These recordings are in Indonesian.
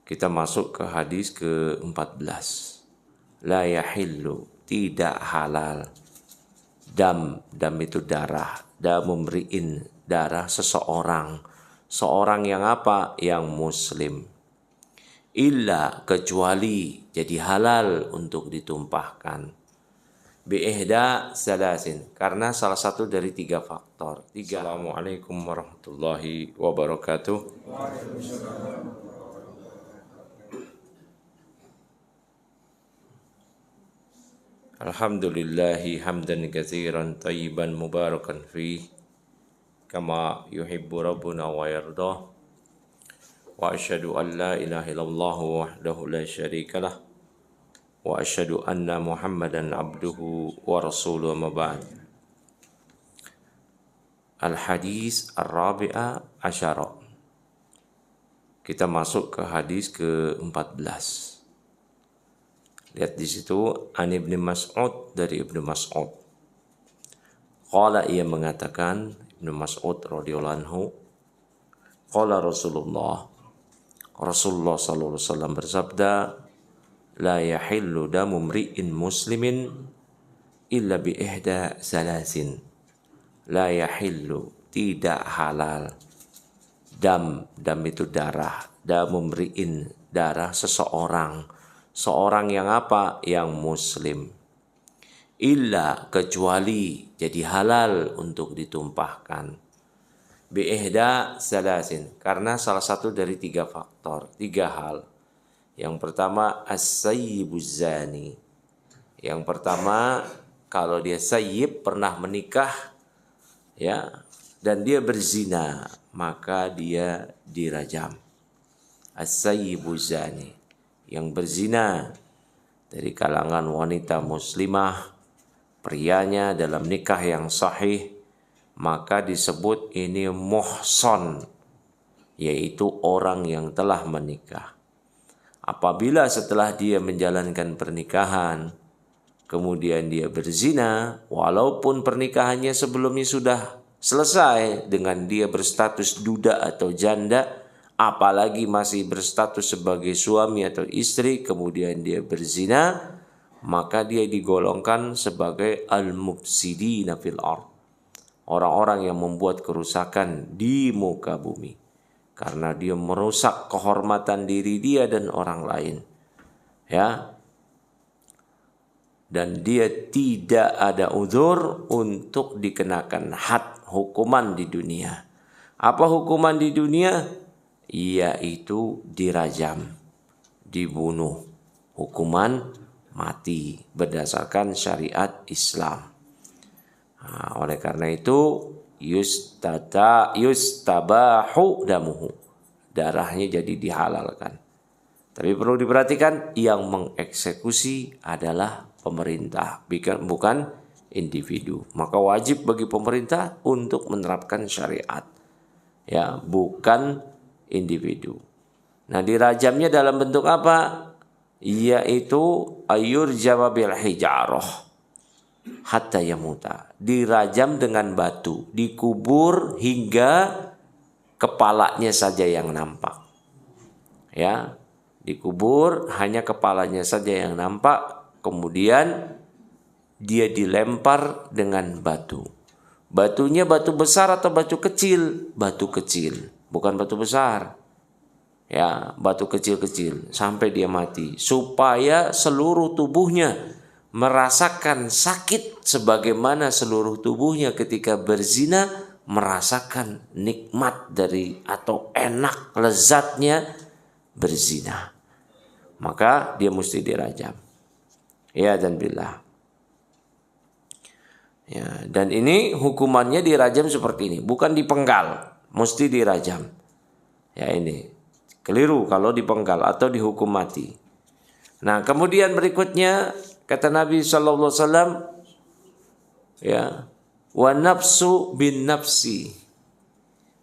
Kita masuk ke hadis ke-14. La yahillu, tidak halal. Dam itu darah. Damumri'in, darah seseorang. Seorang yang apa? Yang muslim. Illa, kecuali, jadi halal untuk ditumpahkan. Bi'ihda salasin, karena salah satu dari 3 faktor. Assalamualaikum warahmatullahi wabarakatuh. Alhamdulillahi hamdan katsiran tayyiban mubarakan fih kama yuhibbu rabbuna wa yardah. Wa asyhadu an la ilaha illallah wahdahu la syarikalah wa asyhadu anna Muhammadan abduhu wa rasuluhu ma ba'd. Al-hadis ar-rabi'a asyara. Kita masuk ke hadis ke-14. Lihat di situ, An Ibnu Mas'ud, dari Ibnu Mas'ud. Qala, ia mengatakan, Ibnu Mas'ud radhiyallahu anhu, qala Rasulullah sallallahu alaihi wasallam bersabda, la yahillu damu mri'in muslimin illa bi ihda salasin. La yahillu, tidak halal. Dam itu darah. Damu mri'in, darah seseorang. Seorang yang apa? Yang muslim. Illa, kecuali, jadi halal untuk ditumpahkan. Bi'ihda salasin, karena salah satu dari 3 faktor, 3 hal. Yang pertama, as-sayyibuz zani. Yang pertama, kalau dia sayyib, pernah menikah, ya, dan dia berzina, maka dia dirajam. As-sayyibuz zani, yang berzina dari kalangan wanita muslimah, prianya dalam nikah yang sahih, maka disebut ini muhson, yaitu orang yang telah menikah. Apabila setelah dia menjalankan pernikahan, kemudian dia berzina, walaupun pernikahannya sebelumnya sudah selesai dengan dia berstatus duda atau janda, apalagi masih berstatus sebagai suami atau istri, kemudian dia berzina, maka dia digolongkan sebagai al-mufsidina fil ardh, orang-orang yang membuat kerusakan di muka bumi, karena dia merusak kehormatan diri dia dan orang lain, ya. Dan dia tidak ada uzur untuk dikenakan had, hukuman di dunia. Apa hukuman di dunia? Yaitu dirajam, dibunuh, hukuman mati berdasarkan syariat Islam. Nah, oleh karena itu yustabahu damuhu, darahnya jadi dihalalkan. Tapi perlu diperhatikan, yang mengeksekusi adalah pemerintah, bukan individu. Maka wajib bagi pemerintah untuk menerapkan syariat, ya, bukan individu. Nah, dirajamnya dalam bentuk apa? Yaitu ayurjama bil hijarah hatta yamuta, dirajam dengan batu, dikubur hingga kepalanya saja yang nampak, ya, dikubur hanya kepalanya saja yang nampak, kemudian dia dilempar dengan batu. Batunya batu besar atau batu kecil? Batu kecil, bukan batu besar, ya, batu kecil-kecil sampai dia mati, supaya seluruh tubuhnya merasakan sakit sebagaimana seluruh tubuhnya ketika berzina merasakan nikmat dari atau enak lezatnya berzina. Maka dia mesti dirajam. Ya, dan billah. Ya, dan ini hukumannya dirajam seperti ini, bukan dipenggal, mesti dirajam. Ya, ini keliru kalau dipenggal atau dihukum mati. Nah, kemudian berikutnya kata Nabi sallallahu alaihi wasallam, ya, wa nafsu bin nafsi,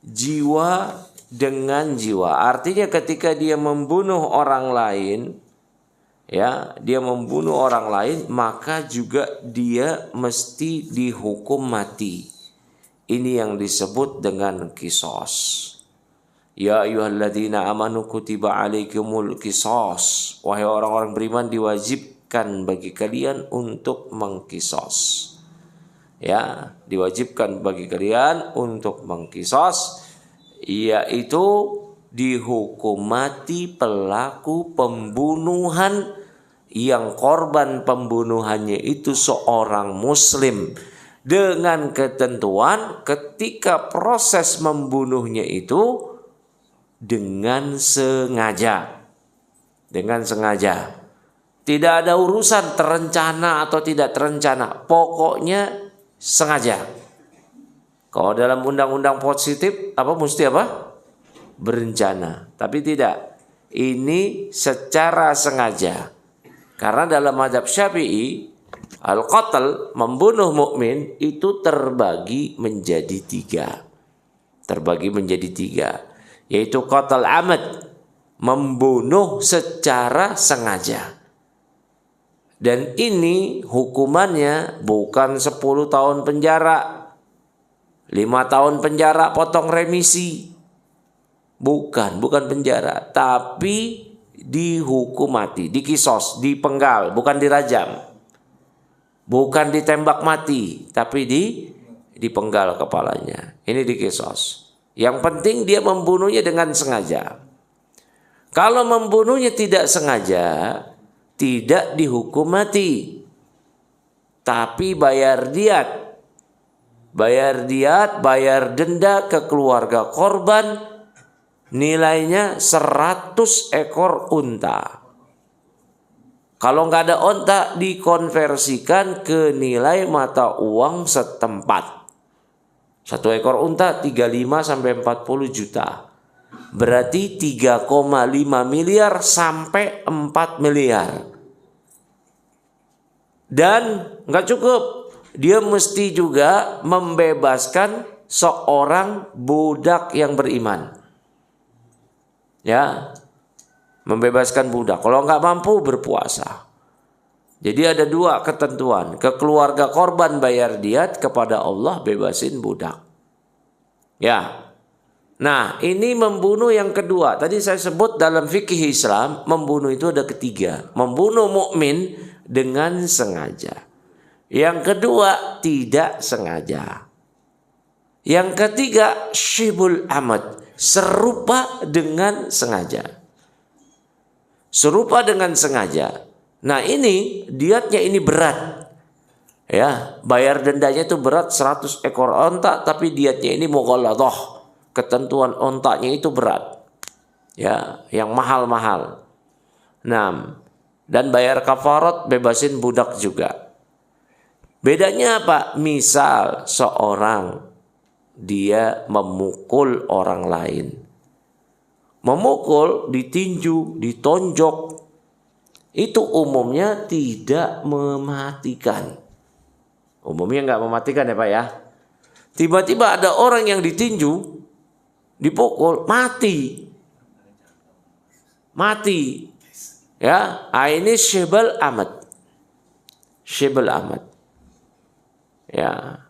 jiwa dengan jiwa. Artinya ketika dia membunuh orang lain, ya, dia membunuh orang lain, maka juga dia mesti dihukum mati. Ini yang disebut dengan kisos, Ya ayyuhalladzina amanu kutiba alaikumul qisas. Wahai orang-orang beriman, diwajibkan bagi kalian untuk mengkisos. Ya, diwajibkan bagi kalian untuk mengkisos, yaitu dihukum mati pelaku pembunuhan yang korban pembunuhannya itu seorang muslim, dengan ketentuan ketika proses membunuhnya itu dengan sengaja. Dengan sengaja. Tidak ada urusan terencana atau tidak terencana. Pokoknya sengaja. Kalau dalam undang-undang positif apa mesti apa? Berencana. Tapi tidak. Ini secara sengaja. Karena dalam mazhab Syafi'i, al-qatl, membunuh mukmin itu terbagi menjadi tiga. Terbagi menjadi tiga. Yaitu qatl amad, membunuh secara sengaja. Dan ini hukumannya bukan 10 tahun penjara, 5 tahun penjara potong remisi. Bukan penjara, tapi dihukum mati, dikisos, dipenggal, bukan dirajam. Bukan ditembak mati, tapi dipenggal kepalanya. Ini dikisos. Yang penting dia membunuhnya dengan sengaja. Kalau membunuhnya tidak sengaja, tidak dihukum mati, tapi bayar diat. Bayar diat, bayar denda ke keluarga korban, nilainya 100 ekor unta. Kalau nggak ada unta, dikonversikan ke nilai mata uang setempat. 1 ekor unta 35 sampai 40 juta. Berarti 3,5 miliar sampai 4 miliar. Dan nggak cukup, dia mesti juga membebaskan seorang budak yang beriman. Ya, membebaskan budak. Kalau nggak mampu berpuasa. Jadi ada 2 ketentuan. Ke keluarga korban bayar diat, kepada Allah bebasin budak. Ya. Nah, ini membunuh yang kedua. Tadi saya sebut dalam fikih Islam, membunuh itu ada ketiga. Membunuh mukmin dengan sengaja. Yang kedua, tidak sengaja. Yang ketiga, syibul amad, serupa dengan sengaja. Serupa dengan sengaja. Nah ini diatnya ini berat. Ya, bayar dendanya itu berat 100 ekor onta, tapi diatnya ini mughalladhah. Ketentuan ontanya itu berat. Ya, yang mahal-mahal. Nah, dan bayar kafarat, bebasin budak juga. Bedanya apa? Misal seorang dia memukul orang lain. Memukul, ditinju, ditonjok, itu umumnya tidak mematikan. Umumnya nggak mematikan ya Pak ya. Tiba-tiba ada orang yang ditinju, dipukul, mati. Mati. Ya, ini syibal amad. Syibal amad. Ya.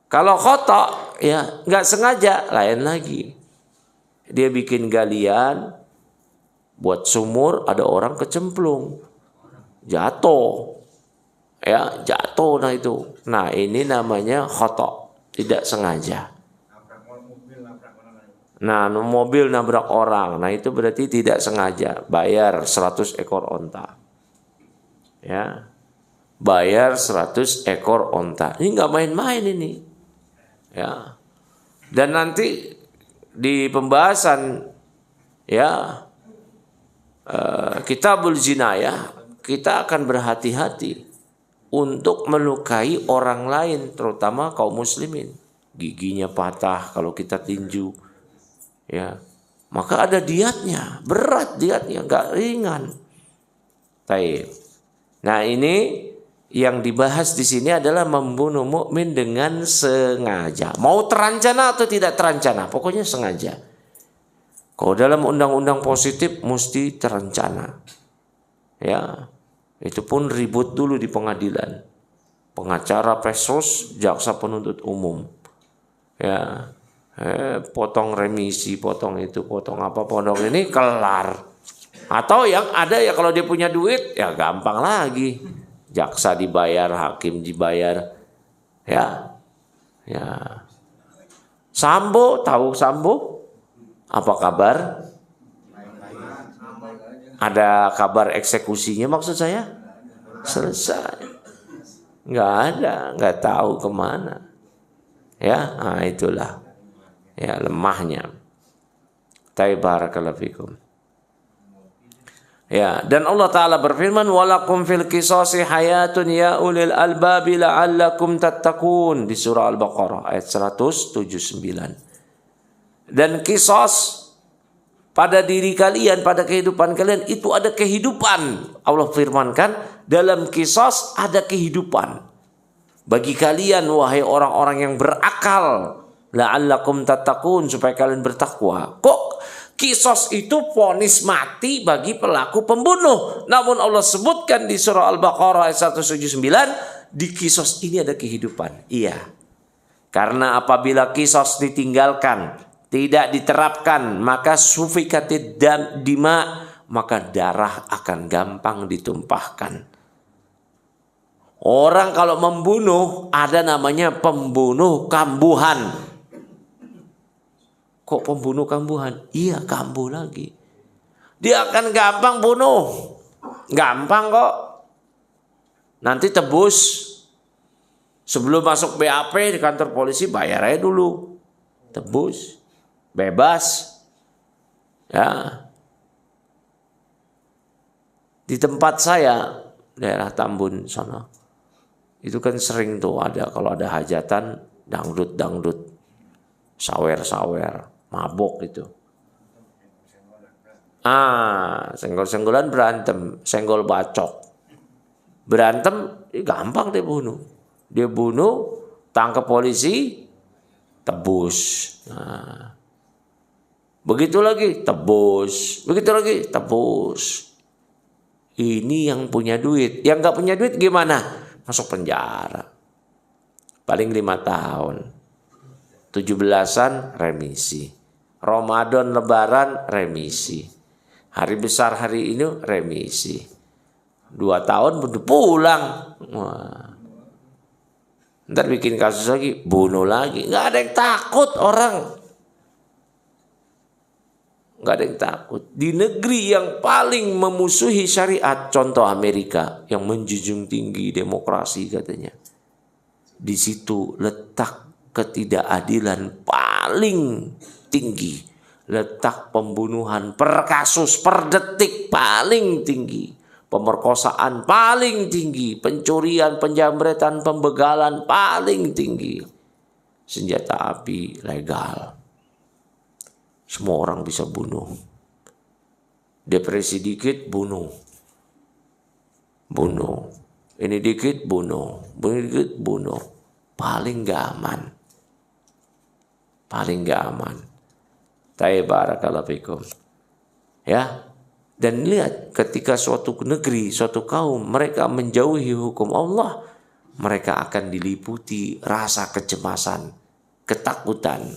Kalau khata, ya nggak sengaja, lain lagi. Dia bikin galian, buat sumur, ada orang kecemplung, jatuh, ya jatuh. Nah itu, nah ini namanya khata, tidak sengaja. Nah mobil nabrak orang, nah itu berarti tidak sengaja. Bayar 100 ekor onta, ya bayar 100 ekor onta. Ini nggak main-main ini, ya. Dan nanti di pembahasan ya Kitabul Jinayah, kita akan berhati-hati untuk melukai orang lain, terutama kaum muslimin. Giginya patah kalau kita tinju, ya, maka ada diatnya, berat diatnya, nggak ringan. Baik. Nah ini yang dibahas di sini adalah membunuh mukmin dengan sengaja. Mau terancana atau tidak terancana, pokoknya sengaja. Kalau dalam undang-undang positif mesti terencana. Ya. Itu pun ribut dulu di pengadilan. Pengacara pesos, jaksa penuntut umum. Ya. Potong remisi, potong itu, potong apa, potong ini, kelar. Atau yang ada ya kalau dia punya duit ya gampang lagi, jaksa dibayar, hakim dibayar, ya, ya. Sambo, tahu Sambo? Apa kabar? Ada kabar eksekusinya maksud saya? Selesai. Nggak ada, nggak tahu kemana. Ya, nah itulah. Ya, lemahnya. Barakallahu fikum. Ya, dan Allah Ta'ala berfirman, walakum fil qisasi hayatun ya ulil albabi la'allakum tattaqun, di surah Al-Baqarah ayat 179. Dan qisas pada diri kalian, pada kehidupan kalian itu ada kehidupan. Allah firmankan, dalam qisas ada kehidupan. Bagi kalian wahai orang-orang yang berakal, la'allakum tattaqun, supaya kalian bertakwa. Kok qisas itu vonis mati bagi pelaku pembunuh? Namun Allah sebutkan di surah Al-Baqarah ayat 179, di qisas ini ada kehidupan. Iya. Karena apabila qisas ditinggalkan, tidak diterapkan, maka sufikatid dima, maka darah akan gampang ditumpahkan. Orang kalau membunuh ada namanya pembunuh kambuhan. Kok pembunuh kambuhan? Iya, kambuh lagi. Dia akan gampang bunuh. Gampang kok. Nanti tebus. Sebelum masuk BAP di kantor polisi bayar aja dulu. Tebus. Bebas. Ya. Di tempat saya, daerah Tambun sana, itu kan sering tuh ada, kalau ada hajatan, dangdut, sawer, mabok itu. Senggol-senggolan berantem, senggol bacok. Berantem, gampang dia bunuh. Dia bunuh, tangkap polisi, tebus. Nah. Begitu lagi, tebus. Begitu lagi, tebus. Ini yang punya duit. Yang gak punya duit gimana? Masuk penjara. Paling 5 tahun. 17-an remisi. Ramadan Lebaran remisi. Hari besar hari ini remisi. 2 tahun pulang. Wah. Ntar bikin kasus lagi, bunuh lagi. Gak ada yang takut orang. Gak ada yang takut. Di negeri yang paling memusuhi syariat, contoh Amerika, yang menjunjung tinggi demokrasi katanya. Di situ letak ketidakadilan paling tinggi. Letak pembunuhan per kasus, per detik paling tinggi. Pemerkosaan paling tinggi. Pencurian, penjamretan, pembegalan paling tinggi. Senjata api legal. Semua orang bisa bunuh. Depresi dikit, bunuh. Bunuh. Ini dikit, bunuh. Ini dikit, bunuh. Paling gak aman. Paling gak aman. Barakallahu fikum. Ya. Dan lihat, ketika suatu negeri, suatu kaum, mereka menjauhi hukum Allah, mereka akan diliputi rasa kecemasan, ketakutan,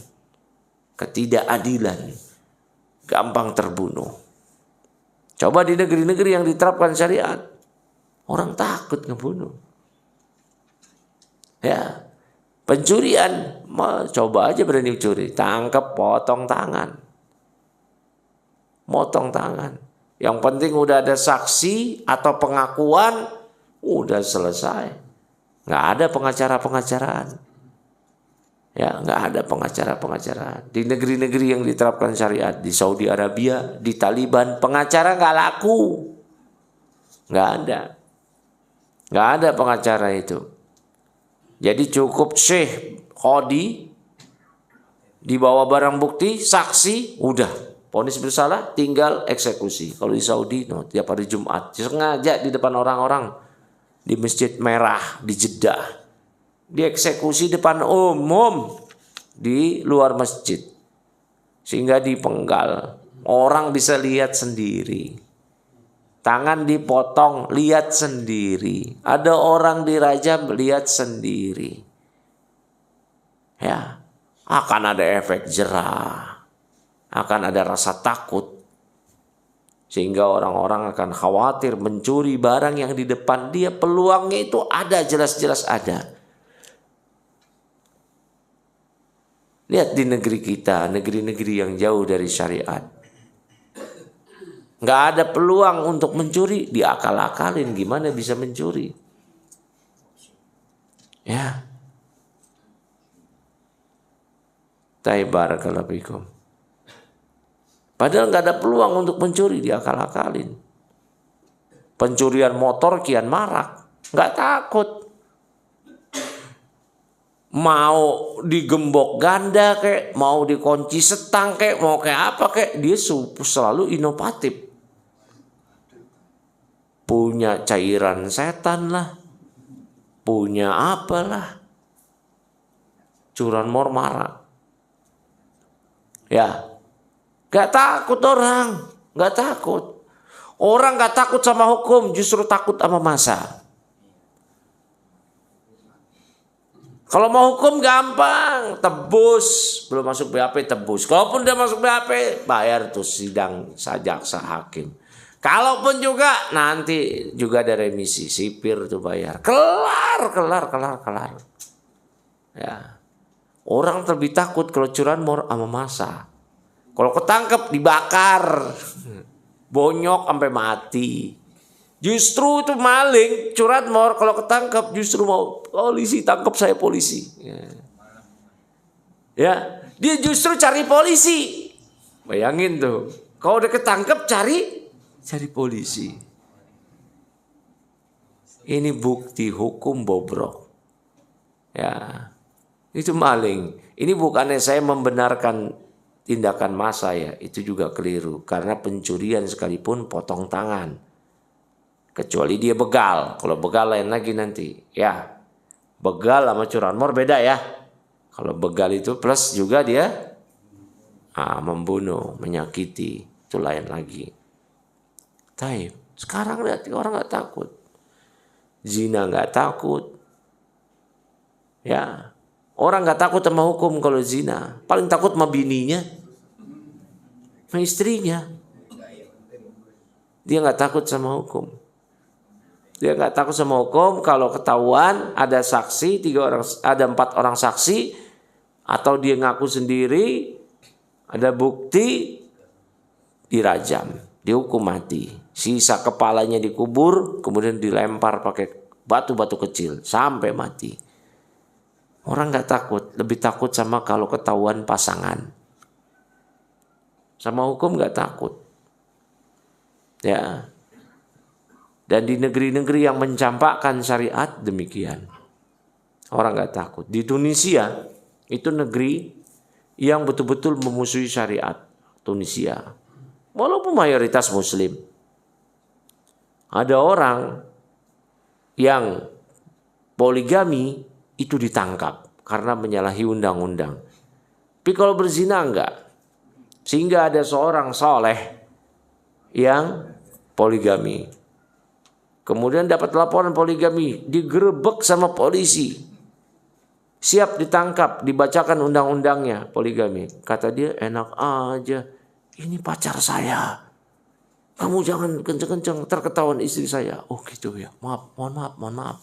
ketidakadilan, gampang terbunuh. Coba di negeri-negeri yang diterapkan syariat, orang takut ngebunuh. Ya, pencurian, coba aja berani curi, tangkap, potong tangan. Potong tangan. Yang penting udah ada saksi atau pengakuan, udah selesai. Nggak ada pengacara-pengacaraan. Ya, nggak ada pengacara-pengacaraan. Di negeri-negeri yang diterapkan syariat, di Saudi Arabia, di Taliban, pengacara nggak laku. Nggak ada. Nggak ada pengacara itu. Jadi cukup syekh, qadi, dibawa barang bukti, saksi, udah. Vonis bersalah, tinggal eksekusi. Kalau di Saudi, tiap hari Jumat, sengaja di depan orang-orang di Masjid Merah di Jeddah, dieksekusi depan umum di luar masjid, sehingga dipenggal. Orang bisa lihat sendiri. Tangan dipotong, lihat sendiri. Ada orang dirajam, lihat sendiri. Ya, akan ada efek jerah, akan ada rasa takut. Sehingga orang-orang akan khawatir mencuri barang yang di depan dia. Peluangnya itu ada, jelas-jelas ada. Lihat di negeri kita, negeri-negeri yang jauh dari syariat. Nggak ada peluang untuk mencuri, diakal-akalin gimana bisa mencuri. Ya. Barakallahu fikum. Padahal nggak ada peluang untuk mencuri, diakal-akalin. Pencurian motor kian marak, nggak takut. Mau digembok ganda kek, mau dikunci setang kek, mau kayak apa kek, dia selalu inovatif. Punya cairan setan lah, punya apalah, curanmor marak. Ya, gak takut orang, gak takut. Orang gak takut sama hukum, justru takut sama masa. Kalau mau hukum gampang, tebus, belum masuk BAP tebus. Kalaupun udah masuk BAP, bayar tuh sidang jaksa hakim. Kalaupun juga nanti juga ada remisi, sipir tuh bayar. Kelar. Ya. Orang lebih takut kalau curanmor sama masa. Kalau ketangkep dibakar, bonyok sampai mati. Justru itu maling, curanmor kalau ketangkep justru mau polisi tangkap saya polisi. Ya, dia justru cari polisi. Bayangin tuh, kalau udah ketangkep cari polisi. Ini bukti hukum bobrok. Ya. Itu maling. Ini bukannya saya membenarkan tindakan massa ya. Itu juga keliru. Karena pencurian sekalipun potong tangan. Kecuali dia begal. Kalau begal lain lagi nanti. Ya. Begal sama curanmor beda ya. Kalau begal itu plus juga dia membunuh, menyakiti. Itu lain lagi. Taib. Sekarang lihat orang gak takut. Zina gak takut. Ya. Orang gak takut sama hukum kalau zina. Paling takut sama bininya. Sama istrinya. Dia gak takut sama hukum. Dia gak takut sama hukum kalau ketahuan ada saksi, 4 orang saksi. Atau dia ngaku sendiri. Ada bukti. Dirajam. Dihukum mati. Sisa kepalanya dikubur. Kemudian dilempar pakai batu-batu kecil. Sampai mati. Orang gak takut, lebih takut sama kalau ketahuan pasangan. Sama hukum gak takut. Ya. Dan di negeri-negeri yang mencampakkan syariat demikian. Orang gak takut. Di Tunisia, itu negeri yang betul-betul memusuhi syariat. Tunisia. Walaupun mayoritas muslim. Ada orang yang poligami itu ditangkap karena menyalahi undang-undang. Tapi kalau berzina enggak. Sehingga ada seorang soleh yang poligami. Kemudian dapat laporan poligami, digerebek sama polisi. Siap ditangkap, dibacakan undang-undangnya poligami. Kata dia, enak aja, ini pacar saya. Kamu jangan kenceng-kenceng, terketahuan istri saya. Oh gitu ya, mohon maaf.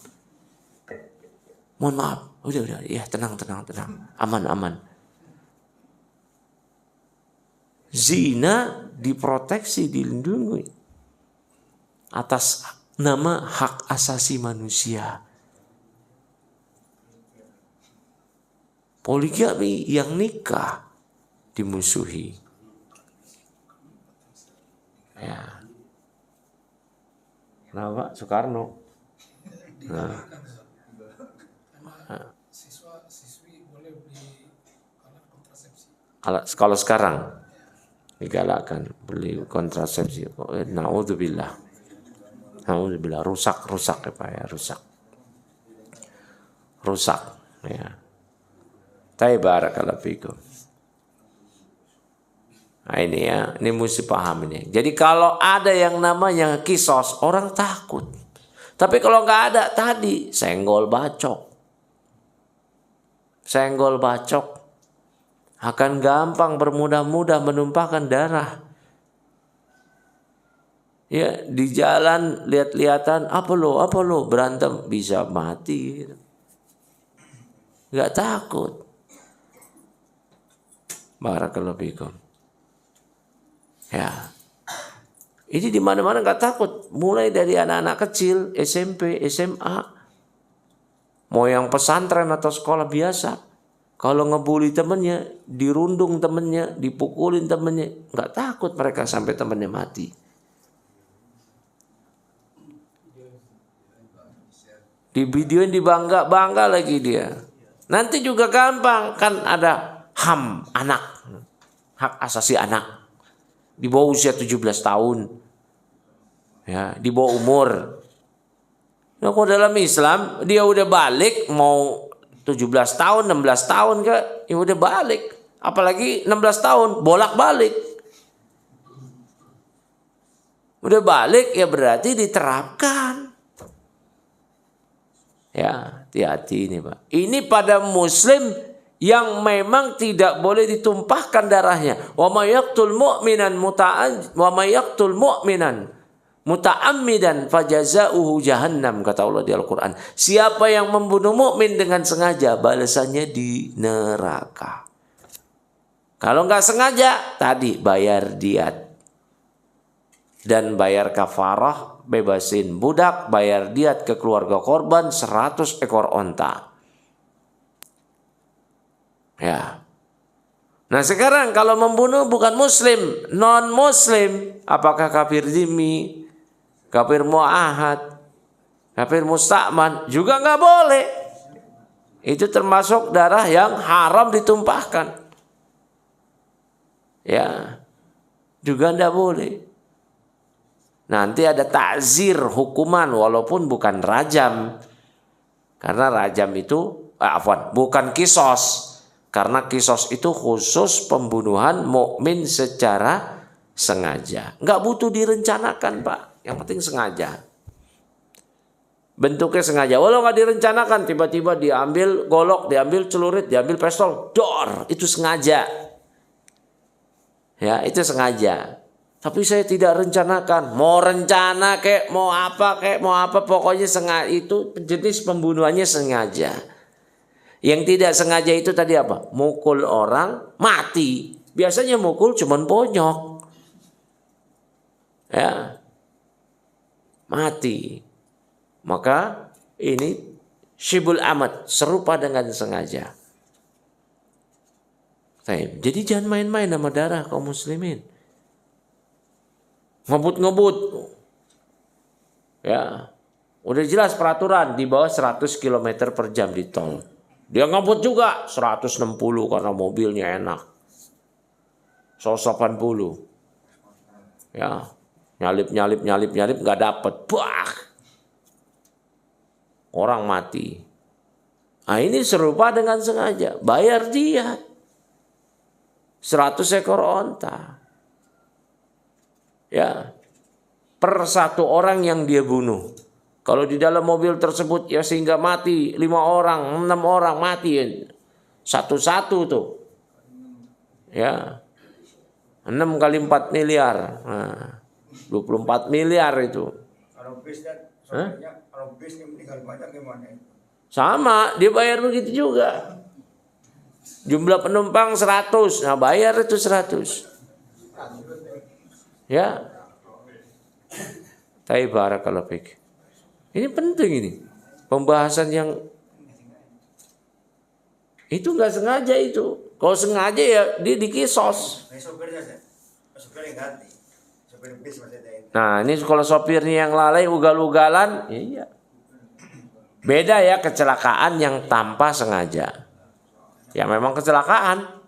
Mohon maaf, udah, ya tenang, aman. Zina diproteksi, dilindungi atas nama hak asasi manusia. Poligami yang nikah dimusuhi. Ya. Kenapa? Soekarno. Nah. Kalau sekarang digalakkan beli kontrasepsi. Naudzubillah, rusak ya Pak ya, rusak ya. Barakallahu fikum. Nah ini ya, ini mesti paham ini. Jadi kalau ada yang namanya kisos, orang takut. Tapi kalau nggak ada tadi, senggol bacok. akan gampang bermudah-mudah menumpahkan darah. Ya, di jalan lihat-lihatan, apa lo berantem, bisa mati gitu. Nggak takut. Barakallahu fikum. Ya. Ini di mana-mana nggak takut. Mulai dari anak-anak kecil, SMP, SMA, mau yang pesantren atau sekolah biasa. Kalau ngebully temennya, dirundung temennya, dipukulin temennya, nggak takut mereka sampai temennya mati. Di videoin dibangga lagi dia. Nanti juga gampang, kan ada HAM anak, hak asasi anak, di bawah usia 17 tahun, ya, di bawah umur. Nah, kalau dalam Islam dia udah balik mau 17 tahun, 16 tahun ke, ya udah balik. Apalagi 16 tahun bolak-balik. Udah balik ya berarti diterapkan. Ya, hati-hati ini, Pak. Ini pada muslim yang memang tidak boleh ditumpahkan darahnya. Wa may yaqtul mu'minan muta'ammidan fajazauhu jahannam, kata Allah di Al-Qur'an. Siapa yang membunuh mukmin dengan sengaja, balasannya di neraka. Kalau enggak sengaja, tadi bayar diat dan bayar kafarah, bebasin budak, bayar diat ke keluarga korban 100 ekor onta. Ya. Nah sekarang kalau membunuh bukan muslim, non muslim, apakah kafir zimmi, kafir mu'ahad, kafir musta'man, juga nggak boleh. Itu termasuk darah yang haram ditumpahkan. Ya, juga nggak boleh. Nanti ada ta'zir, hukuman, walaupun bukan rajam. Karena rajam itu, bukan kisos. Karena kisos itu khusus pembunuhan mukmin secara sengaja. Nggak butuh direncanakan, Pak. Yang penting sengaja. Bentuknya sengaja. Walau nggak direncanakan, tiba-tiba diambil golok, diambil celurit, diambil pistol, dor, itu sengaja. Ya, itu sengaja. Tapi saya tidak rencanakan. Mau rencana kek, mau apa, pokoknya sengaja. Itu jenis pembunuhannya sengaja. Yang tidak sengaja itu tadi apa? Mukul orang, mati. Biasanya mukul cuman bonyok. Ya. Mati. Maka ini syibul amat, serupa dengan sengaja. Jadi jangan main-main sama darah kaum muslimin. Ngebut-ngebut. Ya. Udah jelas peraturan di bawah 100 km per jam di tol. Dia ngebut juga 160 karena mobilnya enak. 180. Ya. Nyalip nggak dapet. Bah. Orang mati. Nah, ini serupa dengan sengaja. Bayar dia 100 ekor onta. Ya, per satu orang yang dia bunuh. Kalau di dalam mobil tersebut ya sehingga mati 5 orang, 6 orang mati. Satu-satu tuh. Ya. 6 kali 4 miliar. Nah, 24 miliar itu. Kalau bis meninggal banyak gimana? Sama, dia bayar begitu juga. Jumlah penumpang 100. Nah, bayar itu 100. Ya. Barakallahu fik. Ini penting ini. Pembahasan yang itu enggak sengaja itu. Kalau sengaja ya dia dikisos. Nah, ini kalau sopirnya yang lalai ugal-ugalan, iya. Beda ya kecelakaan yang tanpa sengaja. Ya memang kecelakaan.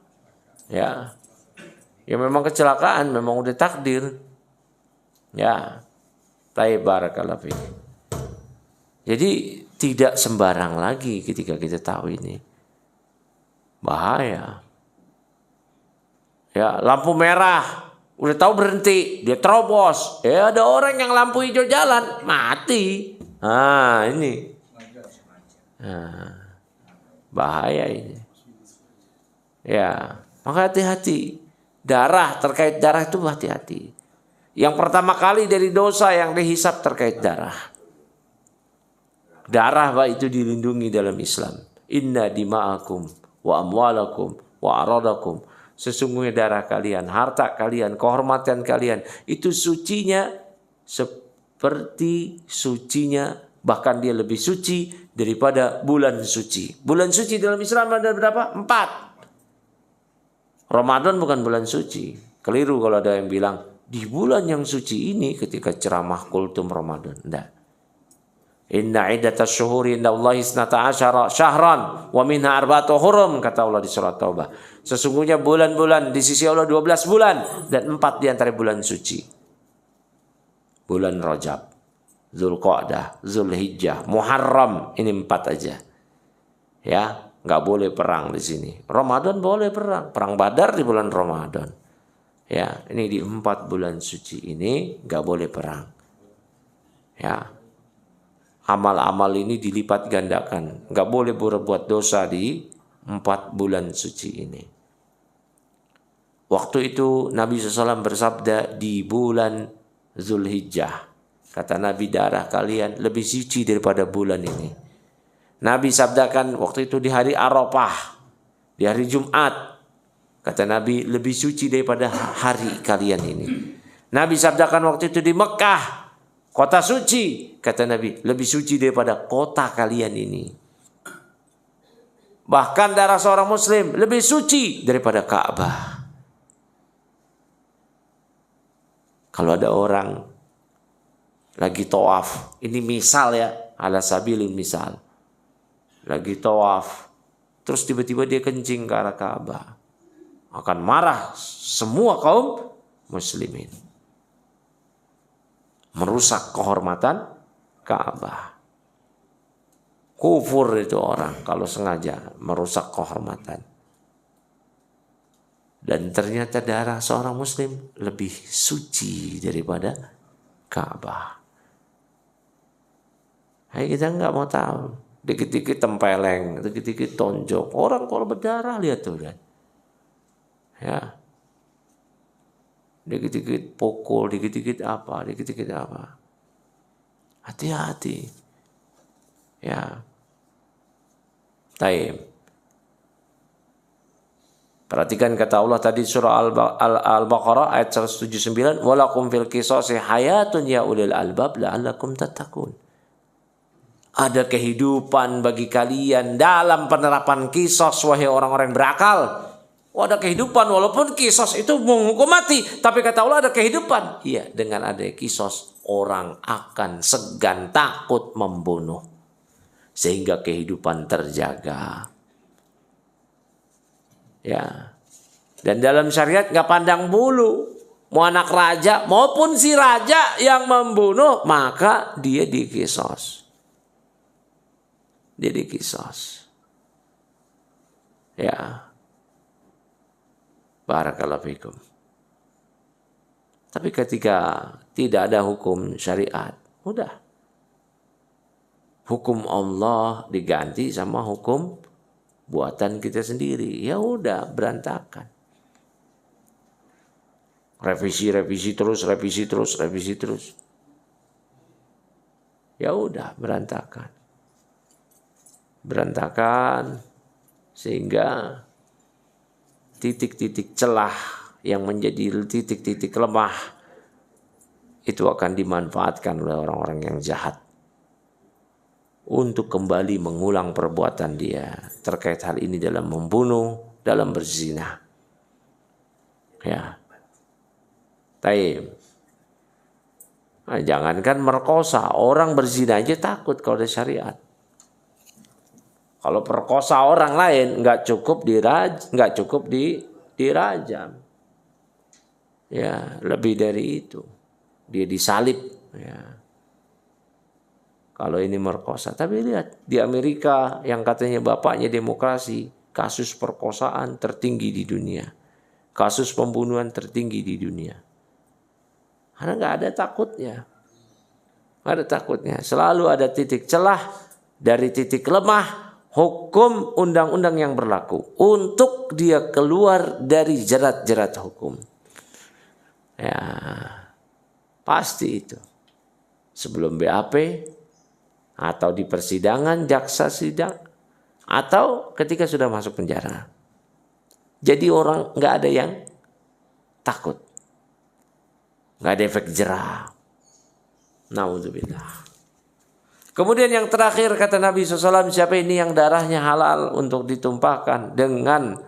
Ya. Ya memang kecelakaan, memang udah takdir. Ya. Barakallahu fiik. Jadi tidak sembarang lagi ketika kita tahu ini. Bahaya. Ya, lampu merah, udah tahu berhenti, dia terobos. Ya ada orang yang lampu hijau jalan, mati. Nah, ini. Nah, bahaya ini. Ya, Maka hati-hati. Darah, terkait darah itu hati-hati. Yang pertama kali dari dosa yang dihisap terkait darah. Darah Pak, itu dilindungi dalam Islam. Inna dima'akum wa amwalakum wa aradakum. Sesungguhnya darah kalian, harta kalian, kehormatan kalian itu sucinya seperti sucinya, bahkan dia lebih suci daripada bulan suci. Bulan suci dalam Islam ada berapa? 4. Ramadan bukan bulan suci. Keliru kalau ada yang bilang di bulan yang suci ini ketika ceramah kultum Ramadan. Tidak. Inna iddatas syuhuri indallahi 12 syahran wa minha arba'atu hurum, kata Allah di surat Taubah. Sesungguhnya bulan-bulan di sisi Allah 12 bulan dan 4 di antara bulan suci. Bulan Rajab, Zulqa'dah, Zulhijjah, Muharram, ini 4 aja. Ya, enggak boleh perang di sini. Ramadan boleh perang, perang Badar di bulan Ramadan. Ya, ini di 4 bulan suci ini enggak boleh perang. Ya. Amal-amal ini dilipat gandakan. Enggak boleh berbuat dosa di 4 bulan suci ini. Waktu itu Nabi SAW bersabda di bulan Zulhijjah. Kata Nabi, darah kalian lebih suci daripada bulan ini. Nabi sabdakan waktu itu di hari Arafah. Di hari Jumat. Kata Nabi, lebih suci daripada hari kalian ini. Nabi sabdakan waktu itu di Mekah. Kota suci, kata Nabi, lebih suci daripada kota kalian ini. Bahkan darah seorang muslim lebih suci daripada Ka'bah. Kalau ada orang lagi tawaf, ini misal ya, ala sabilin misal. Lagi tawaf, terus tiba-tiba dia kencing ke arah Ka'bah. Akan marah semua kaum muslimin. Merusak kehormatan Ka'bah. Kufur itu orang kalau sengaja merusak kehormatan. Dan ternyata darah seorang muslim lebih suci daripada Ka'bah. Kita nggak mau tahu. Dikit-dikit tempeleng, dikit-dikit tonjok. Orang kalau berdarah lihat tuh kan. Ya. Dikit-dikit pukul, dikit-dikit apa. Hati-hati. Ya. Taib. Perhatikan kata Allah tadi surah Al-Baqarah ayat 179. Walakum fil qisasi hayatun ya ulil albab la'allakum tattaqun. Ada kehidupan bagi kalian dalam penerapan kisos, wahai orang-orang berakal. Ada kehidupan walaupun kisos itu menghukum mati. Tapi kata Allah ada kehidupan. Iya, dengan ada kisos orang akan segan takut membunuh. Sehingga kehidupan terjaga. Ya. Dan dalam syariat gak pandang bulu. Mau anak raja maupun si raja yang membunuh, maka dia dikisos. Dia dikisos. Ya. Barakallahu fikum. Tapi ketika tidak ada hukum syariat, udah. Hukum Allah diganti sama hukum buatan kita sendiri. Ya udah, berantakan. Revisi terus. Ya udah, berantakan sehingga titik-titik celah yang menjadi titik-titik lemah itu akan dimanfaatkan oleh orang-orang yang jahat untuk kembali mengulang perbuatan dia terkait hal ini dalam membunuh, dalam berzina. Ya. Taib. Nah, jangankan merkosa, orang berzina aja takut kalau ada syariat. Kalau perkosa orang lain nggak cukup dirajam. Ya, lebih dari itu. Dia disalib. Ya. Kalau ini merkosa. Tapi lihat di Amerika yang katanya bapaknya demokrasi, kasus perkosaan tertinggi di dunia. Kasus pembunuhan tertinggi di dunia. Karena nggak ada takutnya. Nggak ada takutnya. Selalu ada titik celah dari titik lemah. hukum undang-undang yang berlaku untuk dia keluar dari jerat-jerat hukum. Ya, pasti itu. Sebelum BAP atau di persidangan jaksa sidang atau ketika sudah masuk penjara. Jadi orang nggak ada yang takut, nggak ada efek jerah. Naudzubillah. Kemudian yang terakhir kata Nabi SAW, siapa ini yang darahnya halal untuk ditumpahkan dengan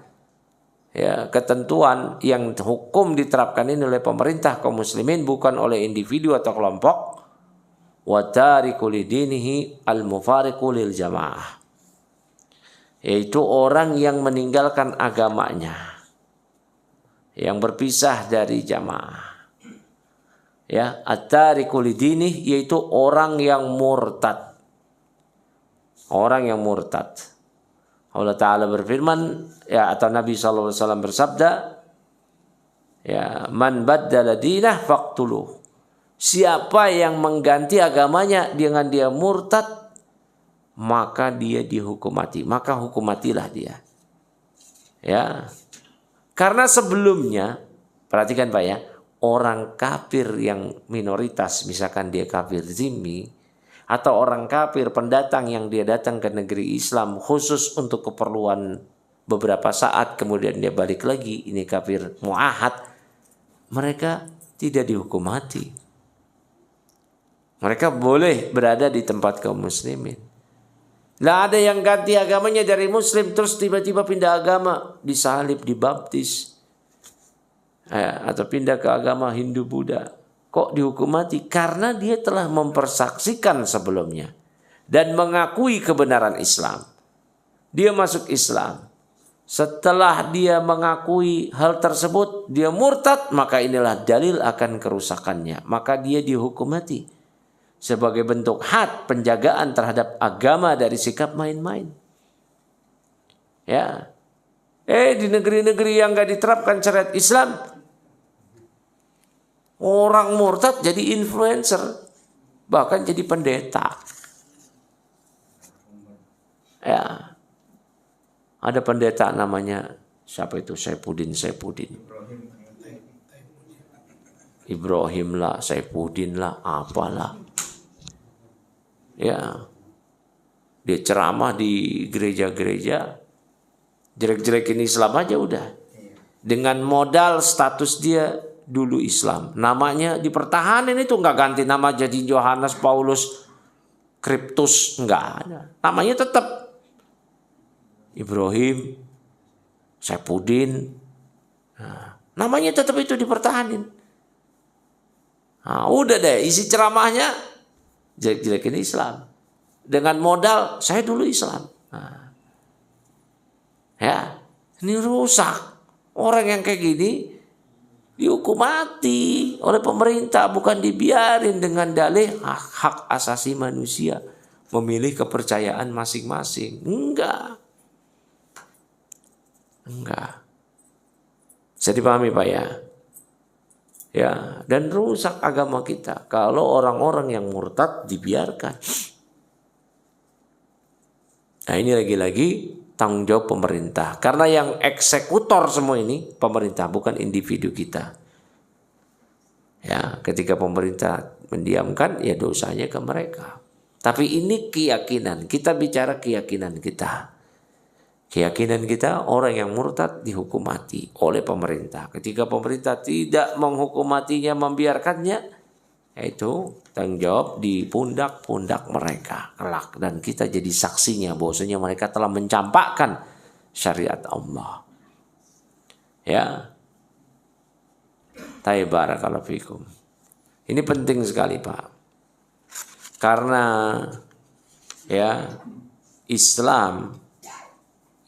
ketentuan yang hukum diterapkan ini oleh pemerintah kaum muslimin, bukan oleh individu atau kelompok. Wa tariku lidinihi al-mufariqu lil jamaah, yaitu orang yang meninggalkan agamanya, yang berpisah dari jamaah. Ya, at-tariku lidinih, yaitu orang yang murtad. Orang yang murtad. Allah Ta'ala berfirman, atau Nabi SAW bersabda, man baddala dinah faqtuluh. Siapa yang mengganti agamanya dengan dia murtad, maka dia dihukum mati. Maka hukum matilah dia. Ya. Karena sebelumnya, perhatikan Pak ya, orang kafir yang minoritas, misalkan dia kafir zimmi, atau orang kafir pendatang yang dia datang ke negeri Islam khusus untuk keperluan beberapa saat, kemudian dia balik lagi, ini kafir muahad, mereka tidak dihukum mati. Mereka boleh berada di tempat kaum muslimin. Lah ada yang ganti agamanya dari muslim terus tiba-tiba pindah agama, disalib, dibaptis, atau pindah ke agama Hindu Buddha, kok dihukum mati? Karena dia telah mempersaksikan sebelumnya dan mengakui kebenaran Islam. Dia masuk Islam. Setelah dia mengakui hal tersebut, dia murtad, maka inilah dalil akan kerusakannya. Maka dia dihukum mati sebagai bentuk had, penjagaan terhadap agama dari sikap main-main. Ya. Di negeri-negeri yang gak diterapkan syariat Islam, orang murtad jadi influencer, bahkan jadi pendeta. Ya, ada pendeta namanya siapa itu? Saifuddin. Ibrahim lah, Saifuddin lah, apalah. Ya, dia ceramah di gereja-gereja, jelek-jelekin Islam aja udah. Dengan modal status dia dulu Islam, namanya dipertahanin, itu nggak ganti nama jadi Yohanes Paulus Kriptus, nggak ada, namanya tetap Ibrahim Saifuddin, namanya tetap itu dipertahanin. Udah deh, isi ceramahnya jelek-jelekin Islam dengan modal saya dulu Islam. Ini rusak. Orang yang kayak gini dihukum mati oleh pemerintah, bukan dibiarin dengan dalih hak asasi manusia, memilih kepercayaan masing-masing. Enggak. Bisa dipahami Pak ya? Ya, dan rusak agama kita kalau orang-orang yang murtad dibiarkan. Nah, ini lagi-lagi tanggung jawab pemerintah. Karena yang eksekutor semua ini pemerintah, bukan individu kita. Ya, ketika pemerintah mendiamkan, ya dosanya ke mereka. Tapi ini keyakinan, kita bicara keyakinan kita. Keyakinan kita, orang yang murtad dihukum mati oleh pemerintah. Ketika pemerintah tidak menghukum matinya, membiarkannya, yaitu tanggung jawab di pundak-pundak mereka kelak. Dan kita jadi saksinya bahwasanya mereka telah mencampakkan syariat Allah. Ya. Barakallahu fikum. Ini penting sekali Pak. Karena ya Islam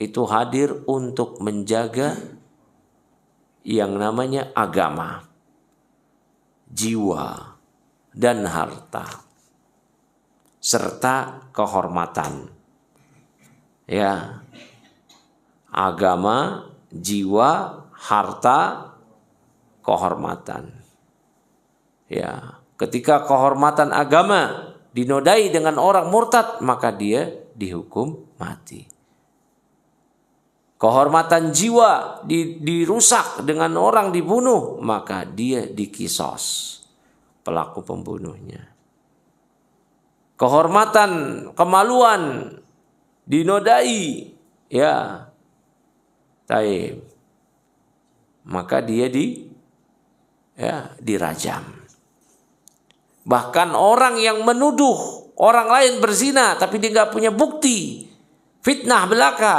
itu hadir untuk menjaga yang namanya agama, jiwa, dan harta, serta kehormatan. Ya, agama, jiwa, harta, kehormatan. Ya, ketika kehormatan agama dinodai dengan orang murtad, maka dia dihukum mati. kehormatan jiwa dirusak dengan orang dibunuh, maka dia dikisos pelaku pembunuhnya. Kehormatan, kemaluan dinodai, ya, taib, maka dia dirajam. Bahkan orang yang menuduh orang lain berzina tapi dia nggak punya bukti, fitnah belaka,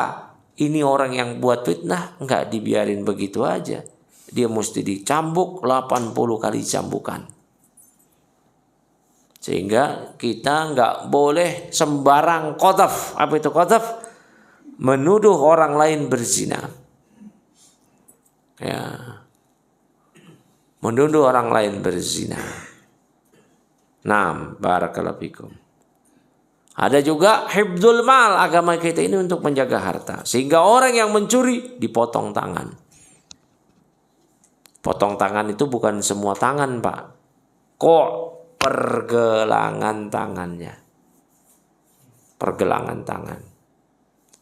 ini orang yang buat fitnah nggak dibiarin begitu aja, dia mesti dicambuk 80 kali cambukan. Sehingga kita nggak boleh sembarang qadhaf. Apa itu qadhaf? Menuduh orang lain berzina. Ya. Menuduh orang lain berzina. Naam, barakallahu fikum. Ada juga hifdzul mal, agama kita ini untuk menjaga harta. Sehingga orang yang mencuri dipotong tangan. Potong tangan itu bukan semua tangan, Pak. Kok pergelangan tangannya. Pergelangan tangan.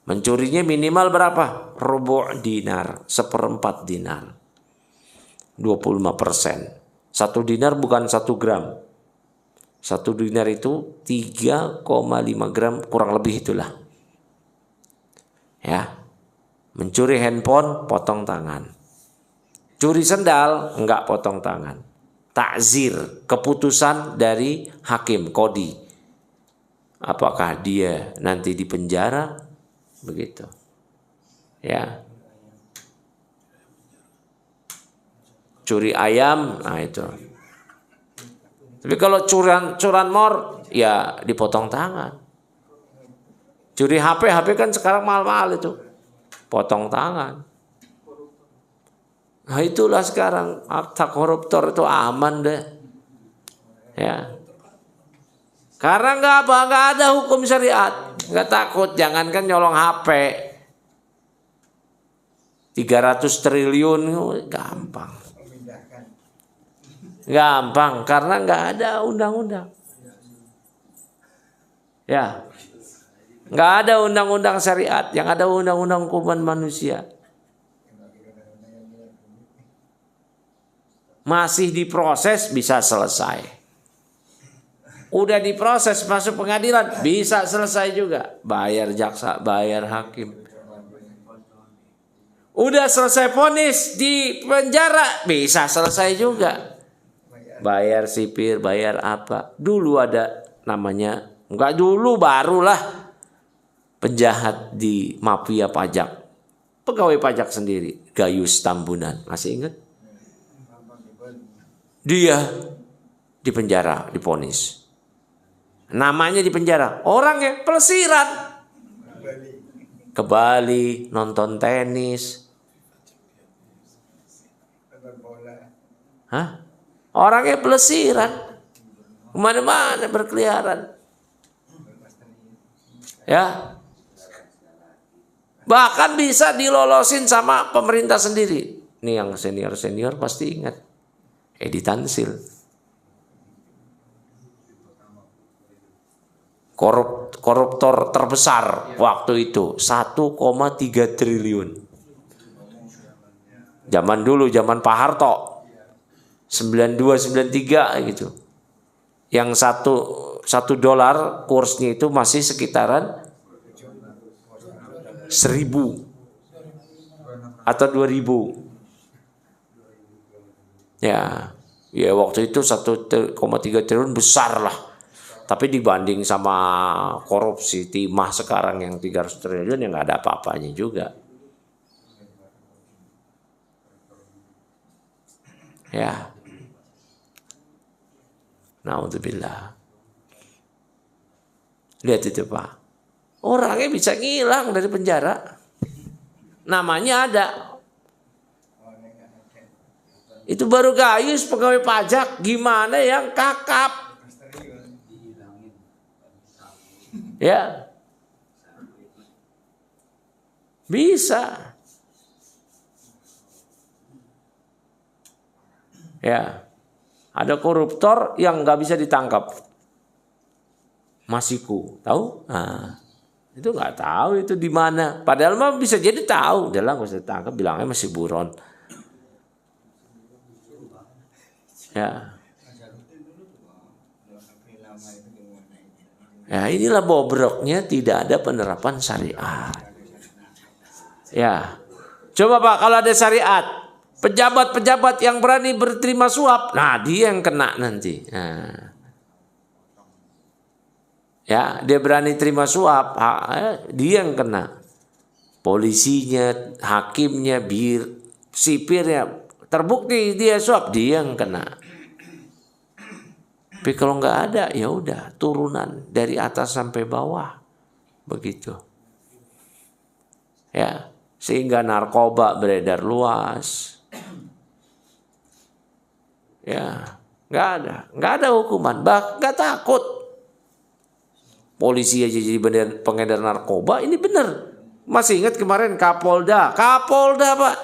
Mencurinya minimal berapa? Rubu' dinar, 1/4 dinar. 25%. 1 dinar bukan 1 gram. 1 dinar itu 3,5 gram, kurang lebih itulah. Ya. Mencuri handphone, potong tangan. Curi sendal, enggak potong tangan. Takzir, keputusan dari hakim, kodi. Apakah dia nanti dipenjara? Begitu. Ya. Curi ayam, nah itu. Tapi kalau curanmor, ya dipotong tangan. Curi HP kan sekarang mahal-mahal itu. Potong tangan. Nah itulah sekarang harta koruptor itu aman deh. Ya. Karena nggak ada hukum syariat. Nggak takut, jangankan nyolong HP. 300 triliun gampang. Gampang karena nggak ada undang-undang. Ya. Nggak ada undang-undang syariat, yang ada undang-undang hukuman manusia. Masih diproses bisa selesai. Udah diproses masuk pengadilan bisa selesai juga. Bayar jaksa, bayar hakim. Udah selesai vonis di penjara bisa selesai juga. Bayar sipir, bayar apa. Dulu ada namanya, enggak dulu barulah penjahat di mafia pajak. Pegawai pajak sendiri, Gayus Tambunan. Masih ingat? Dia di penjara, divonis. Namanya di penjara. Orangnya pelesiran. Ke Bali, nonton tenis. Hah? Orangnya pelesiran. Kemana-mana berkeliaran. Ya. Bahkan bisa dilolosin sama pemerintah sendiri. Ini yang senior-senior pasti ingat. Edi Tansil. Koruptor terbesar waktu itu 1,3 triliun. Zaman dulu, zaman Pak Harto. 92, 93 gitu. Yang satu dolar kursnya itu masih sekitaran 1.000 atau 2.000. Ya waktu itu 1,3 triliun besar lah. Tapi dibanding sama korupsi timah sekarang yang 300 triliun yang nggak ada apa-apanya juga. Ya. Naudzubillah. Lihat itu Pak. Orangnya bisa ngilang dari penjara. Namanya ada. Itu baru Gayus pegawai pajak, gimana yang kakap? Ya. Bisa. Ya. Ada koruptor yang nggak bisa ditangkap. Masiku, tahu? Nah, Itu nggak tahu itu di mana. Padahal mah bisa jadi tahu. Udahlah nggak usah tangkap, bilangnya masih buron. Ya. Ya inilah bobroknya tidak ada penerapan syariat. Ya. Coba Pak kalau ada syariat, pejabat-pejabat yang berani berterima suap, nah dia yang kena nanti. Nah. Ya, dia berani terima suap, dia yang kena. Polisinya, hakimnya, sipirnya, terbukti dia suap, dia yang kena. Tapi kalau nggak ada, ya udah turunan dari atas sampai bawah, begitu. Ya, sehingga narkoba beredar luas. Ya, nggak ada hukuman, nggak takut. Polisi aja jadi pengedar narkoba, ini benar. Masih ingat kemarin Kapolda Pak.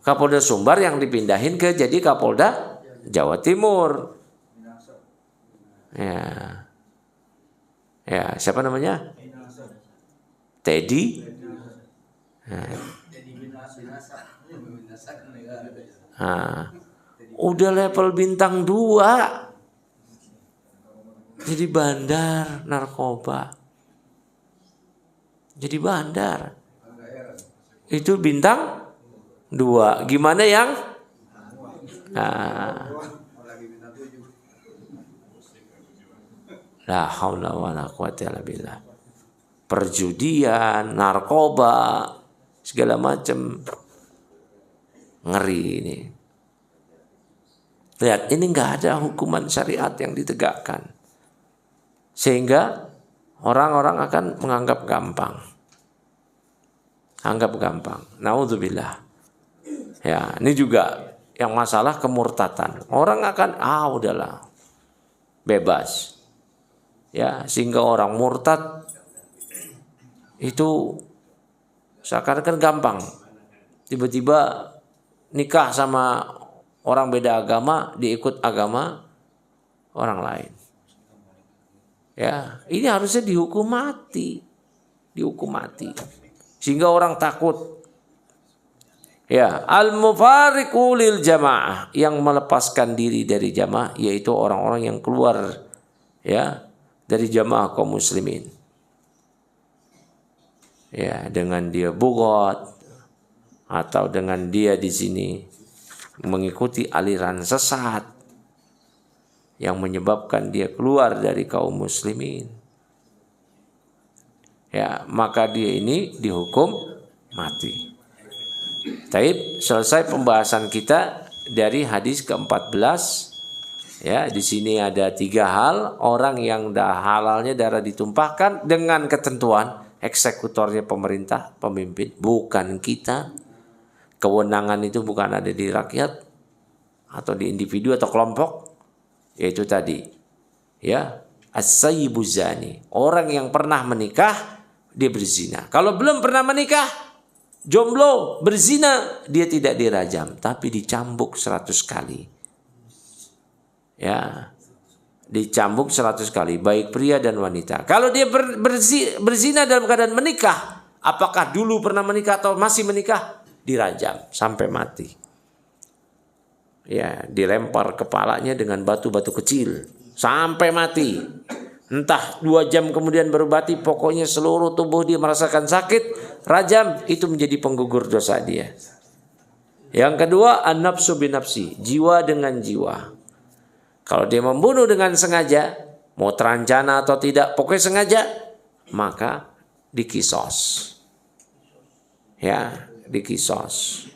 Kapolda Sumbar yang dipindahin ke jadi Kapolda Jawa Timur. Ya, siapa namanya? Teddy. Udah level bintang 2. Jadi bandar narkoba. Jadi bandar. Itu bintang 2. Gimana yang? La haula wala quwata illa billah. Perjudian, narkoba, segala macam. Ngeri ini. Lihat, ini nggak ada hukuman syariat yang ditegakkan. Sehingga orang-orang akan menganggap gampang. Anggap gampang. Naudzubillah. Ya, ini juga yang masalah kemurtatan. Orang akan udahlah. Bebas. Ya, sehingga orang murtad itu seakan-akan gampang. Tiba-tiba nikah sama orang beda agama, diikut agama orang lain. Ya, ini harusnya dihukum mati. Sehingga orang takut. Ya, al-mufariqu lil jamaah, yang melepaskan diri dari jamaah yaitu orang-orang yang keluar ya dari jamaah kaum muslimin. Ya, dengan dia bugot atau dengan dia di sini mengikuti aliran sesat yang menyebabkan dia keluar dari kaum muslimin. Ya, maka dia ini dihukum mati. Taib, selesai pembahasan kita dari hadis ke-14. Ya, di sini ada 3 hal. Orang yang halalnya darah ditumpahkan dengan ketentuan eksekutornya pemerintah, pemimpin, bukan kita. Kewenangan itu bukan ada di rakyat atau di individu atau kelompok. Yaitu tadi, ya, as-sayyibu zani, orang yang pernah menikah dia berzina. Kalau belum pernah menikah, jomblo, berzina, dia tidak dirajam, tapi dicambuk 100 kali. Ya, dicambuk 100 kali, baik pria dan wanita. Kalau dia berzina dalam keadaan menikah, apakah dulu pernah menikah atau masih menikah, dirajam sampai mati. Ya, dilempar kepalanya dengan batu-batu kecil sampai mati. Entah 2 jam kemudian baru mati, pokoknya seluruh tubuh dia merasakan sakit, rajam, itu menjadi penggugur dosa dia. Yang kedua, an-nafsu binafsi, jiwa dengan jiwa. Kalau dia membunuh dengan sengaja, mau terancana atau tidak, pokoknya sengaja, maka dikisos. Ya, dikisos.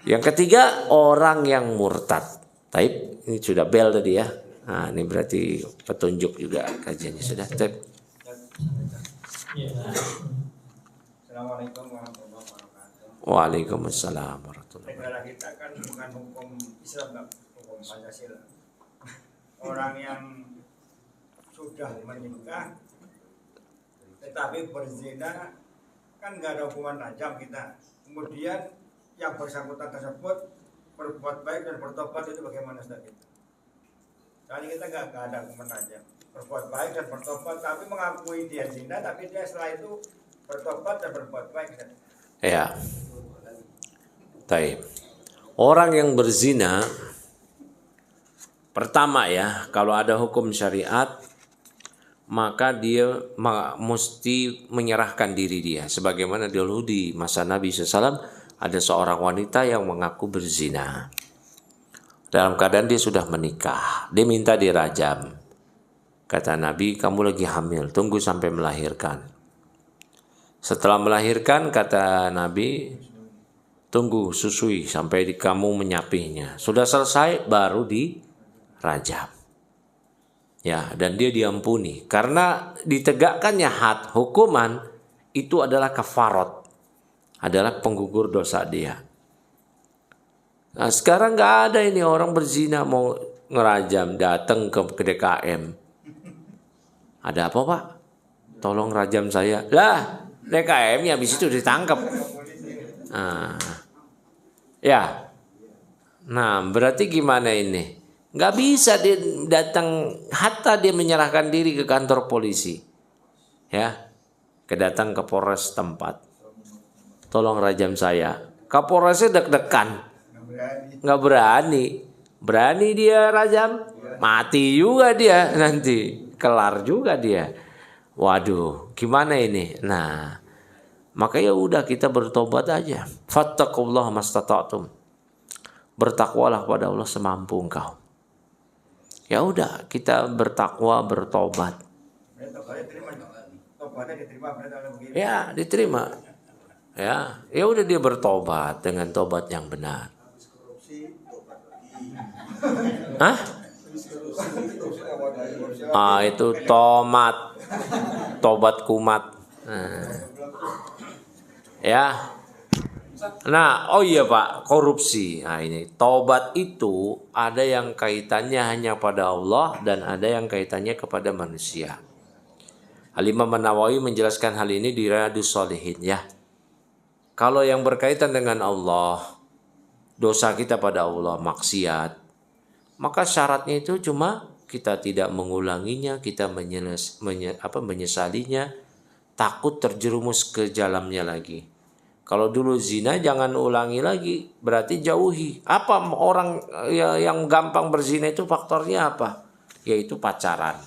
Yang ketiga, orang yang murtad. Taib, ini sudah bel tadi ya. Nah, ini berarti petunjuk juga kajiannya sudah. Taib. Assalamualaikum warahmatullahi wabarakatuh. Waalaikumsalam warahmatullahi wabarakatuh. Negara kita kan bukan hukum Islam, hukum Pancasila. Orang yang sudah menikah tetapi berzina kan nggak ada hukuman rajam kita. Kemudian yang bersangkutan tersebut berbuat baik dan bertobat, itu bagaimana Ustaz? Kali kita nggak ada hukuman aja. Berbuat baik dan bertobat, tapi mengakui dia zina, tapi dia setelah itu bertobat dan berbuat baik. Ya. Taib. Orang yang berzina, pertama ya, kalau ada hukum syariat, maka dia mesti menyerahkan diri dia. Sebagaimana dulu di masa Nabi SAW, ada seorang wanita yang mengaku berzina. Dalam keadaan dia sudah menikah, dia minta dirajam. Kata Nabi, kamu lagi hamil, tunggu sampai melahirkan. Setelah melahirkan, kata Nabi, tunggu susui sampai kamu menyapihnya. Sudah selesai, baru dirajam. Ya, dan dia diampuni. Karena ditegakkannya had, hukuman, itu adalah kafarat. Adalah penggugur dosa dia. Nah sekarang nggak ada ini orang berzina mau ngerajam, datang ke DKM. Ada apa pak? Tolong rajam saya. Lah DKM-nya habis itu ditangkap. Nah, ya. Nah berarti gimana ini? Nggak bisa dia datang, hatta dia menyerahkan diri ke kantor polisi. Ya, kedatang ke Polres tempat. Tolong rajam saya. Kapolresnya deg-degan. Nggak berani dia rajam, mati juga dia nanti, kelar juga dia. Waduh, gimana ini? Nah, maka ya udah kita bertobat aja. Fattaqullaha mastata'tum. Bertakwalah kepada Allah semampu engkau. Ya udah, kita bertakwa, bertobat. Ya, diterima. Ya udah dia bertobat dengan tobat yang benar. Hah? Itu tobat kumat. Ya. Nah, oh iya Pak, korupsi. Nah ini, tobat itu ada yang kaitannya hanya pada Allah dan ada yang kaitannya kepada manusia. Al-Imam An-Nawawi menjelaskan hal ini di Riyadhus Shalihin ya. Kalau yang berkaitan dengan Allah, dosa kita pada Allah, maksiat, maka syaratnya itu cuma kita tidak mengulanginya, kita menyesalinya, takut terjerumus ke dalamnya lagi. Kalau dulu zina jangan ulangi lagi, berarti jauhi. Apa orang yang gampang berzina itu faktornya apa? Yaitu pacaran.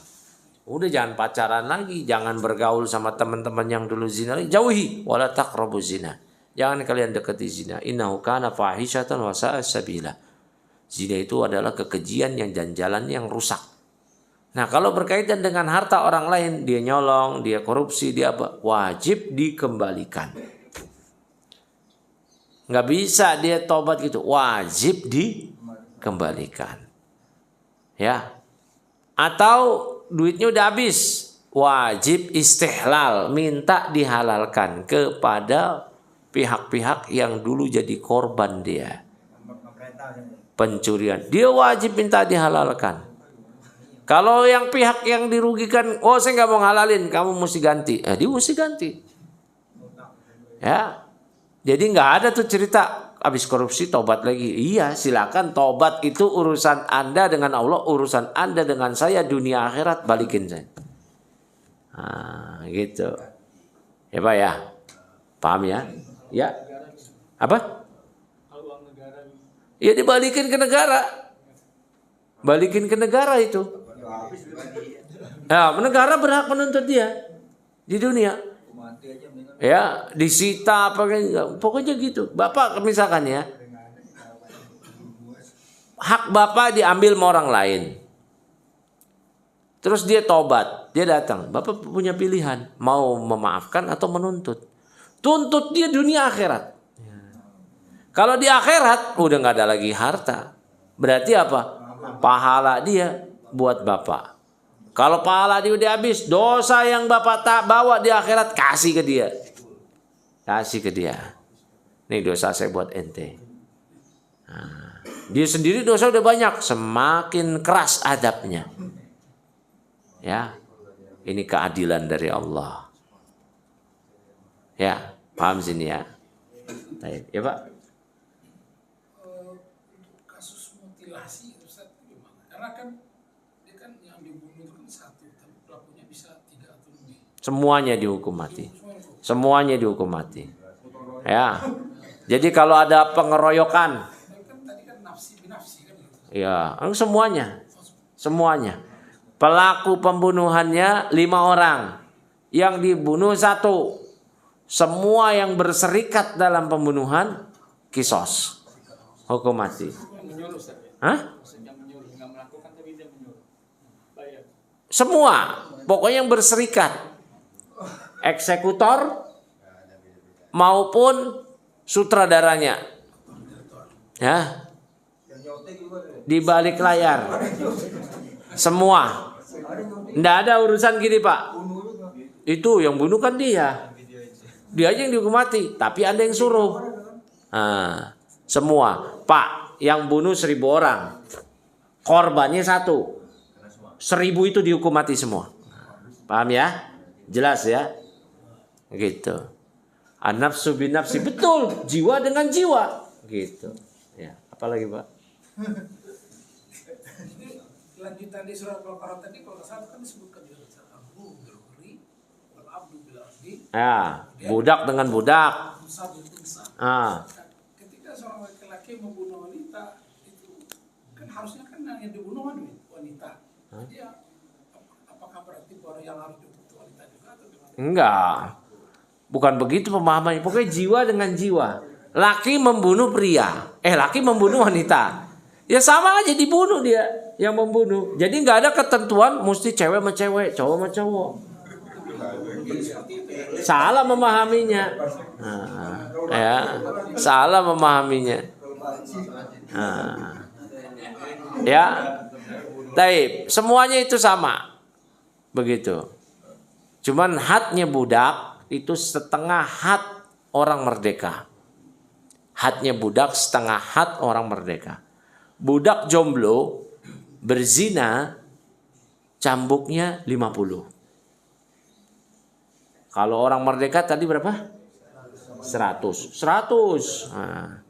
Udah jangan pacaran lagi, jangan bergaul sama teman-teman yang dulu zina lagi, jauhi. Wala taqrabuz zina. Jangan kalian dekati zina. Innahu kana fahishatan wa sa'a sabila. Zina itu adalah kekejian dan jalan yang rusak. Nah kalau berkaitan dengan harta orang lain, dia nyolong, dia korupsi, dia apa? Wajib dikembalikan. Nggak bisa dia tobat gitu, wajib dikembalikan. Ya. Atau duitnya udah habis, wajib istihlal, minta dihalalkan kepada pihak-pihak yang dulu jadi korban dia. Pencurian, dia wajib minta dihalalkan. Kalau yang pihak yang dirugikan, oh saya nggak mau halalin, kamu mesti ganti. Dia mesti ganti. Ya, jadi nggak ada tuh cerita habis korupsi tobat lagi. Iya, silakan tobat, itu urusan Anda dengan Allah, urusan Anda dengan saya, dunia akhirat balikin saya. Nah, gitu. Ya Pak ya, paham ya? Ya, apa? Ya dibalikin ke negara. Balikin ke negara itu. Ya, negara berhak menuntut dia di dunia. Ya, disita apa pokoknya gitu. Bapak misalkan ya, hak Bapak diambil sama orang lain. Terus dia tobat, dia datang. Bapak punya pilihan, mau memaafkan atau menuntut. Tuntut dia dunia akhirat. Kalau di akhirat udah nggak ada lagi harta. Berarti apa? Pahala dia buat Bapak. Kalau pahala dia udah habis, dosa yang Bapak tak bawa di akhirat kasih ke dia. Kasih ke dia. Nih dosa saya buat ente. Nah, dia sendiri dosa udah banyak, semakin keras adabnya. Ya. Ini keadilan dari Allah. Ya, paham sini ya. Baik, ya Pak. Kasus mutilasi Ustaz gimana? Karena kan kan yang dibunuh itu kan satu, tapi pelakunya bisa 3 atau lebih. Semuanya dihukum mati. Semuanya dihukum mati. Ya. Jadi kalau ada pengeroyokan, Kan tadi kan nafsi binafsi kan gitu. ya, semuanya. Semuanya. Pelaku pembunuhannya 5 orang. Yang dibunuh 1. Semua yang berserikat dalam pembunuhan kisos. Hukum mati. Hah? Semua. Pokoknya yang berserikat. Eksekutor maupun sutradaranya. Ya. Di balik layar. Semua. Nggak ada urusan gini, Pak. Itu yang bunuh kan dia. Dia aja yang dihukum mati, tapi ada yang suruh. Nah, semua. Pak, yang bunuh 1000 orang. Korbannya 1. 1000 itu dihukum mati semua. Paham ya? Jelas ya? Gitu. An-nafsu bin nafsi, betul, jiwa dengan jiwa. Gitu. Ya, apalagi, Pak? Lanjutan di surat Al-Baqarah tadi kalau salah kan disebutkan di surat Al-Abdu bil hurri wal abdu bil abdi. Ya, budak dengan budak. Unsa bil unsa. Ah. Ketika seorang laki-laki membunuh wanita itu kan harusnya kan yang dibunuh wanita. Jadi apakah berarti bahwa yang harus dibunuh wanita juga atau gimana? Enggak. Bukan begitu pemahamannya. Pokoknya jiwa dengan jiwa. Laki membunuh pria. Laki membunuh wanita. Ya sama aja dibunuh dia yang membunuh. Jadi nggak ada ketentuan mesti cewek sama cewek, cowok sama cowok. Salah memahaminya. Ya, salah memahaminya. Ya, taib. Semuanya itu sama. Begitu. Cuman hadnya budak itu setengah had orang merdeka. Hadnya budak setengah had orang merdeka. Budak jomblo berzina cambuknya 50. Kalau orang merdeka tadi berapa? 100. Nah,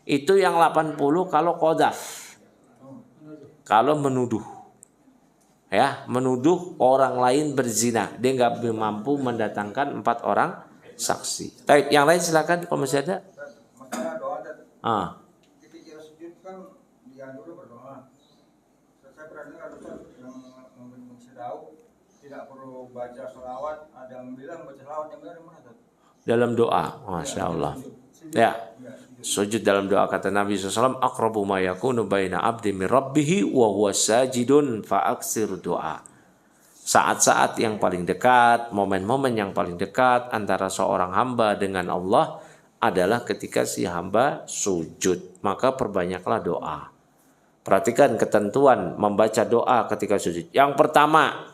itu yang 80 kalau qadzaf. Kalau menuduh. Ya, menuduh orang lain berzina. Dia nggak mampu mendatangkan 4 orang saksi. Baik, yang lain silakan kalau masih ada. Masalah doa dan ketika sujud kan dia dulu berdoa. Saya pernah dengar yang sedau tidak perlu baca sholawat. Ada yang bilang baca sholawat, yang benar mana tuh? Dalam doa, masya Allah. Ya, sujud dalam doa kata Nabi SAW, aqrabu ma yakunu baina abdi min rabbihi wa huwa sajidun fa'aksir doa. Saat-saat yang paling dekat, momen-momen yang paling dekat antara seorang hamba dengan Allah adalah ketika si hamba sujud. Maka perbanyaklah doa. Perhatikan ketentuan membaca doa ketika sujud. Yang pertama,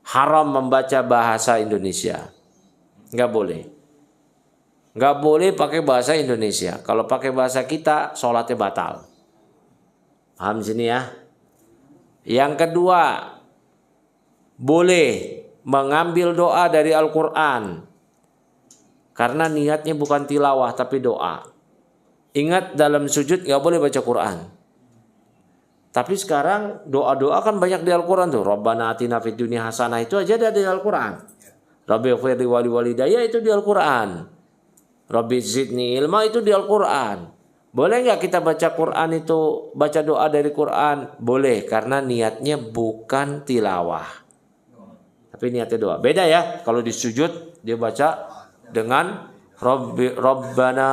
haram membaca bahasa Indonesia. Nggak boleh. Nggak boleh pakai bahasa Indonesia. Kalau pakai bahasa kita, sholatnya batal. Paham sini ya? Yang kedua, boleh mengambil doa dari Al-Quran. Karena niatnya bukan tilawah, tapi doa. Ingat dalam sujud nggak boleh baca Quran. Tapi sekarang doa-doa kan banyak di Al-Quran tuh. Rabbana atina fid dunya hasanah itu aja ada di Al-Quran. Rabbighfirli wa liwalidayya itu di Al-Quran. Rabbi zidni ilma itu di Al-Quran. Boleh nggak kita baca Quran itu, baca doa dari Quran? Boleh, karena niatnya bukan tilawah. Tapi niatnya doa. Beda ya, kalau di sujud dia baca dengan Rabbana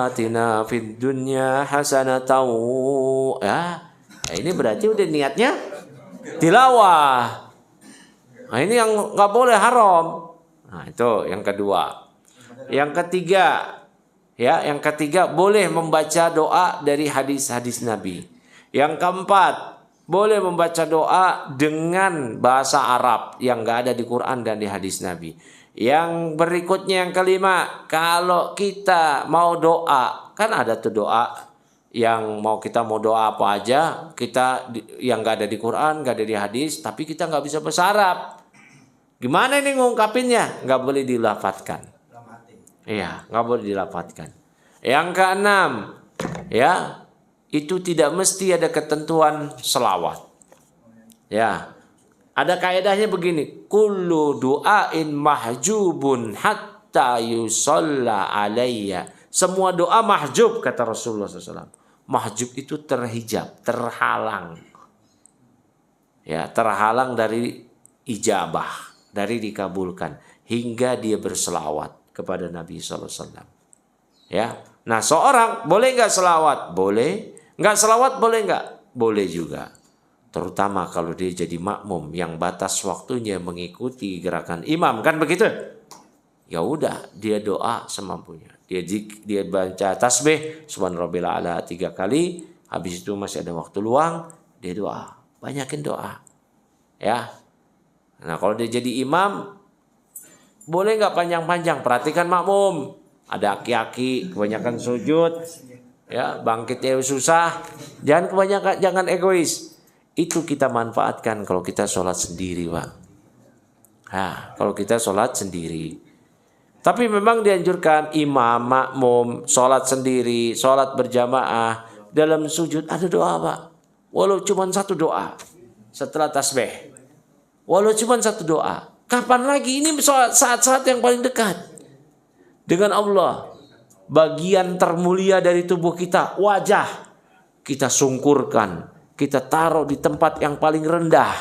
atina fid dunya hasanatan. Ya, ini berarti udah niatnya tilawah. Nah, ini yang nggak boleh, haram. Nah, itu yang kedua. Yang ketiga boleh membaca doa dari hadis-hadis Nabi. Yang keempat, boleh membaca doa dengan bahasa Arab yang nggak ada di Quran dan di hadis Nabi. Yang berikutnya yang kelima, kalau kita mau doa, kan ada tuh doa yang kita mau doa apa aja, kita yang nggak ada di Quran, nggak ada di hadis, tapi kita nggak bisa bahasa Arab. Gimana ini ngungkapinnya? Nggak boleh dilafadzkan. Iya, nggak boleh dilafadzkan. Yang keenam, ya, itu tidak mesti ada ketentuan selawat. Ya. Ada kaidahnya begini, kullu du'ain mahjubun hatta yusalla alayya. Semua doa mahjub kata Rasulullah SAW. Mahjub itu terhijab, terhalang. Ya, terhalang dari ijabah, dari dikabulkan hingga dia berselawat kepada Nabi SAW. Ya, nah seorang boleh nggak selawat? Boleh. Nggak selawat boleh nggak? Boleh juga. Terutama kalau dia jadi makmum yang batas waktunya mengikuti gerakan imam, kan begitu? Ya udah, dia doa semampunya. Dia baca tasbih subhanarabbil a'la 3 kali, habis itu masih ada waktu luang, dia doa. Banyakin doa. Ya. Nah, kalau dia jadi imam boleh nggak panjang-panjang? Perhatikan makmum. Ada aki-aki kebanyakan sujud, ya, bangkitnya susah. Jangan kebanyakan, jangan egois. Itu kita manfaatkan kalau kita sholat sendiri, Pak. Nah, kalau kita sholat sendiri. Tapi memang dianjurkan imam, makmum, sholat sendiri, sholat berjamaah. Dalam sujud ada doa, Pak. Walau cuma satu doa setelah tasbih. Walau cuma satu doa. Kapan lagi? Ini saat-saat yang paling dekat dengan Allah. Bagian termulia dari tubuh kita, wajah, kita sungkurkan. Kita taruh di tempat yang paling rendah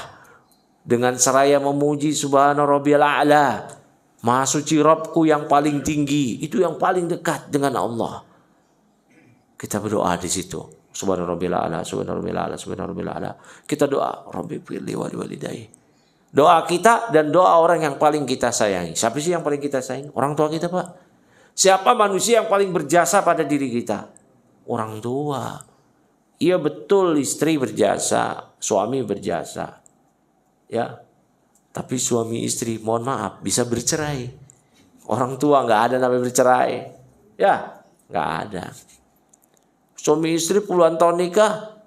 dengan seraya memuji subhana rabbiyal a'la. Maha suci Rabbku yang paling tinggi, itu yang paling dekat dengan Allah. Kita berdoa di situ. Subhana rabbiyal a'la, subhana rabbiyal a'la, subhana rabbiyal a'la. Kita doa, Rabbi firli wa liwalidayya. Doa kita dan doa orang yang paling kita sayangi. Siapa sih yang paling kita sayangi? Orang tua kita, Pak. Siapa manusia yang paling berjasa pada diri kita? Orang tua. Iya betul, istri berjasa, suami berjasa. Ya. Tapi suami istri, mohon maaf, bisa bercerai. Orang tua nggak ada namanya bercerai. Ya, nggak ada. Suami istri puluhan tahun nikah.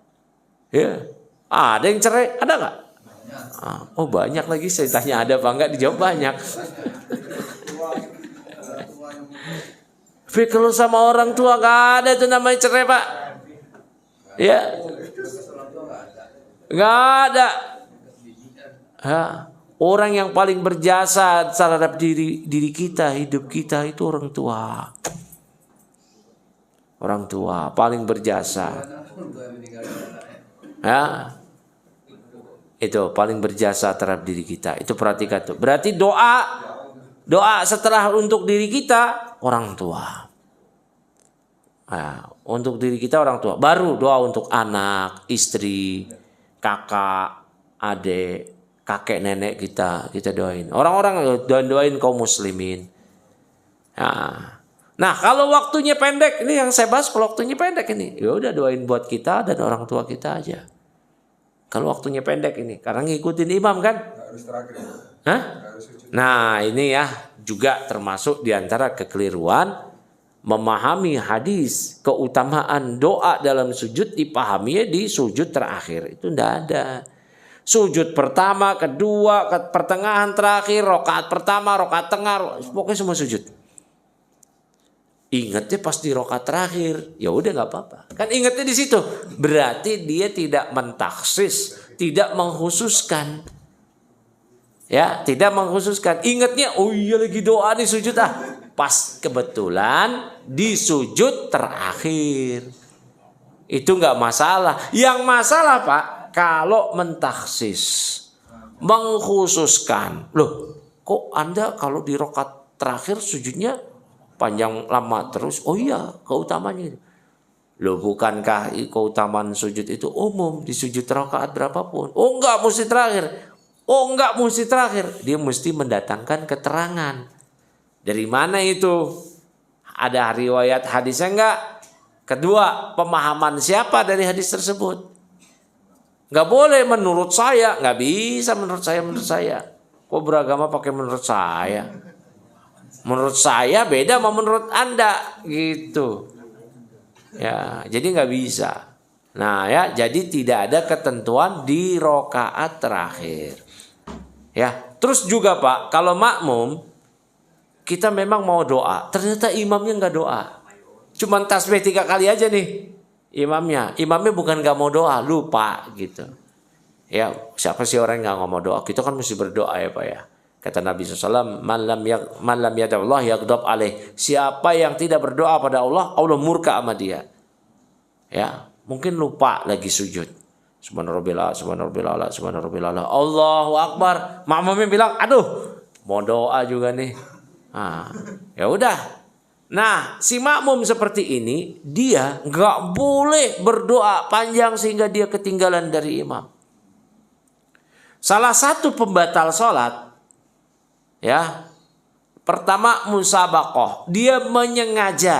Ya. Ada yang cerai, ada nggak? Oh banyak lagi, saya tanya ada apa enggak, dijawab banyak. Tapi kalau sama orang tua nggak ada itu namanya cerai, Pak. Ya, nggak ada. Ya. Orang yang paling berjasa terhadap diri kita, hidup kita itu orang tua. Orang tua paling berjasa. Ya, itu paling berjasa terhadap diri kita. Itu perhatikan tuh. Berarti doa setelah untuk diri kita orang tua. Nah, untuk diri kita orang tua, baru doa untuk anak, istri, kakak, adik, kakek nenek kita doain. Orang-orang doain kaum muslimin. Nah, kalau waktunya pendek, ini yang saya bahas kalau waktunya pendek ini, ya udah doain buat kita dan orang tua kita aja. Kalau waktunya pendek ini, karena ngikutin imam kan? Harus terakhir. Hah? Nah, ini ya juga termasuk diantara kekeliruan. Memahami hadis keutamaan doa dalam sujud dipahami di sujud terakhir. Itu tidak ada. Sujud pertama, kedua, pertengahan, terakhir, rakaat pertama, rakaat tengah, pokoknya semua sujud. Ingatnya pas di rakaat terakhir, ya udah nggak apa-apa. Kan ingatnya di situ. Berarti dia tidak mentaksis, tidak mengkhususkan. Ya, tidak mengkhususkan. Ingatnya, oh iya lagi doa nih sujud pas kebetulan di sujud terakhir. Itu nggak masalah. Yang masalah, Pak, kalau mentaksis, mengkhususkan. Loh, kok Anda kalau di rakaat terakhir sujudnya panjang lama terus? Oh iya, keutamanya. Loh, bukankah keutamaan sujud itu umum di sujud rakaat berapapun? Oh enggak, mesti terakhir. Oh enggak, mesti terakhir. Dia mesti mendatangkan keterangan. Dari mana itu? Ada riwayat hadisnya enggak? Kedua, pemahaman siapa dari hadis tersebut? Enggak boleh menurut saya, enggak bisa menurut saya. Kok beragama pakai menurut saya? Menurut saya beda sama menurut Anda gitu. Ya, jadi enggak bisa. Nah, ya, jadi tidak ada ketentuan di rakaat terakhir. Ya, terus juga Pak, kalau makmum kita memang mau doa, ternyata imamnya nggak doa, cuman tasbih 3 kali aja nih imamnya bukan nggak mau doa, lupa gitu. Ya, siapa sih orang yang nggak mau doa? Kita kan mesti berdoa ya Pak ya. Kata Nabi SAW, man lam yad'ullah yaghdab alaih. Siapa yang tidak berdoa pada Allah, Allah murka sama dia. Ya, mungkin lupa lagi sujud. Subhanallah, subhanallah, subhanallah. Allahu Akbar. Makmumnya bilang, aduh, mau doa juga nih. Nah, ya udah. Nah, si makmum seperti ini, dia nggak boleh berdoa panjang sehingga dia ketinggalan dari imam. Salah satu pembatal sholat, ya, pertama musabaqah, dia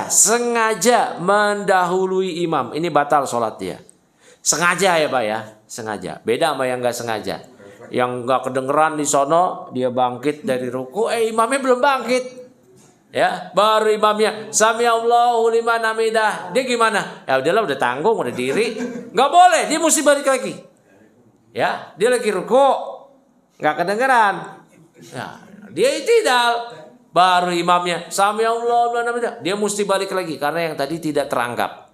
sengaja mendahului imam, ini batal sholat dia. Sengaja ya Pak ya, sengaja. Beda sama yang nggak sengaja. Yang nggak kedengeran di sono, dia bangkit dari ruku, imamnya belum bangkit, ya, baru imamnya sami Allahu liman hamidah. Dia gimana? Ya udahlah, udah tanggung, udah diri, nggak boleh, dia mesti balik lagi. Ya, dia lagi ruku, nggak kedengeran. Ya, dia itidal, baru imamnya sami Allahu liman hamidah. Dia mesti balik lagi karena yang tadi tidak teranggap.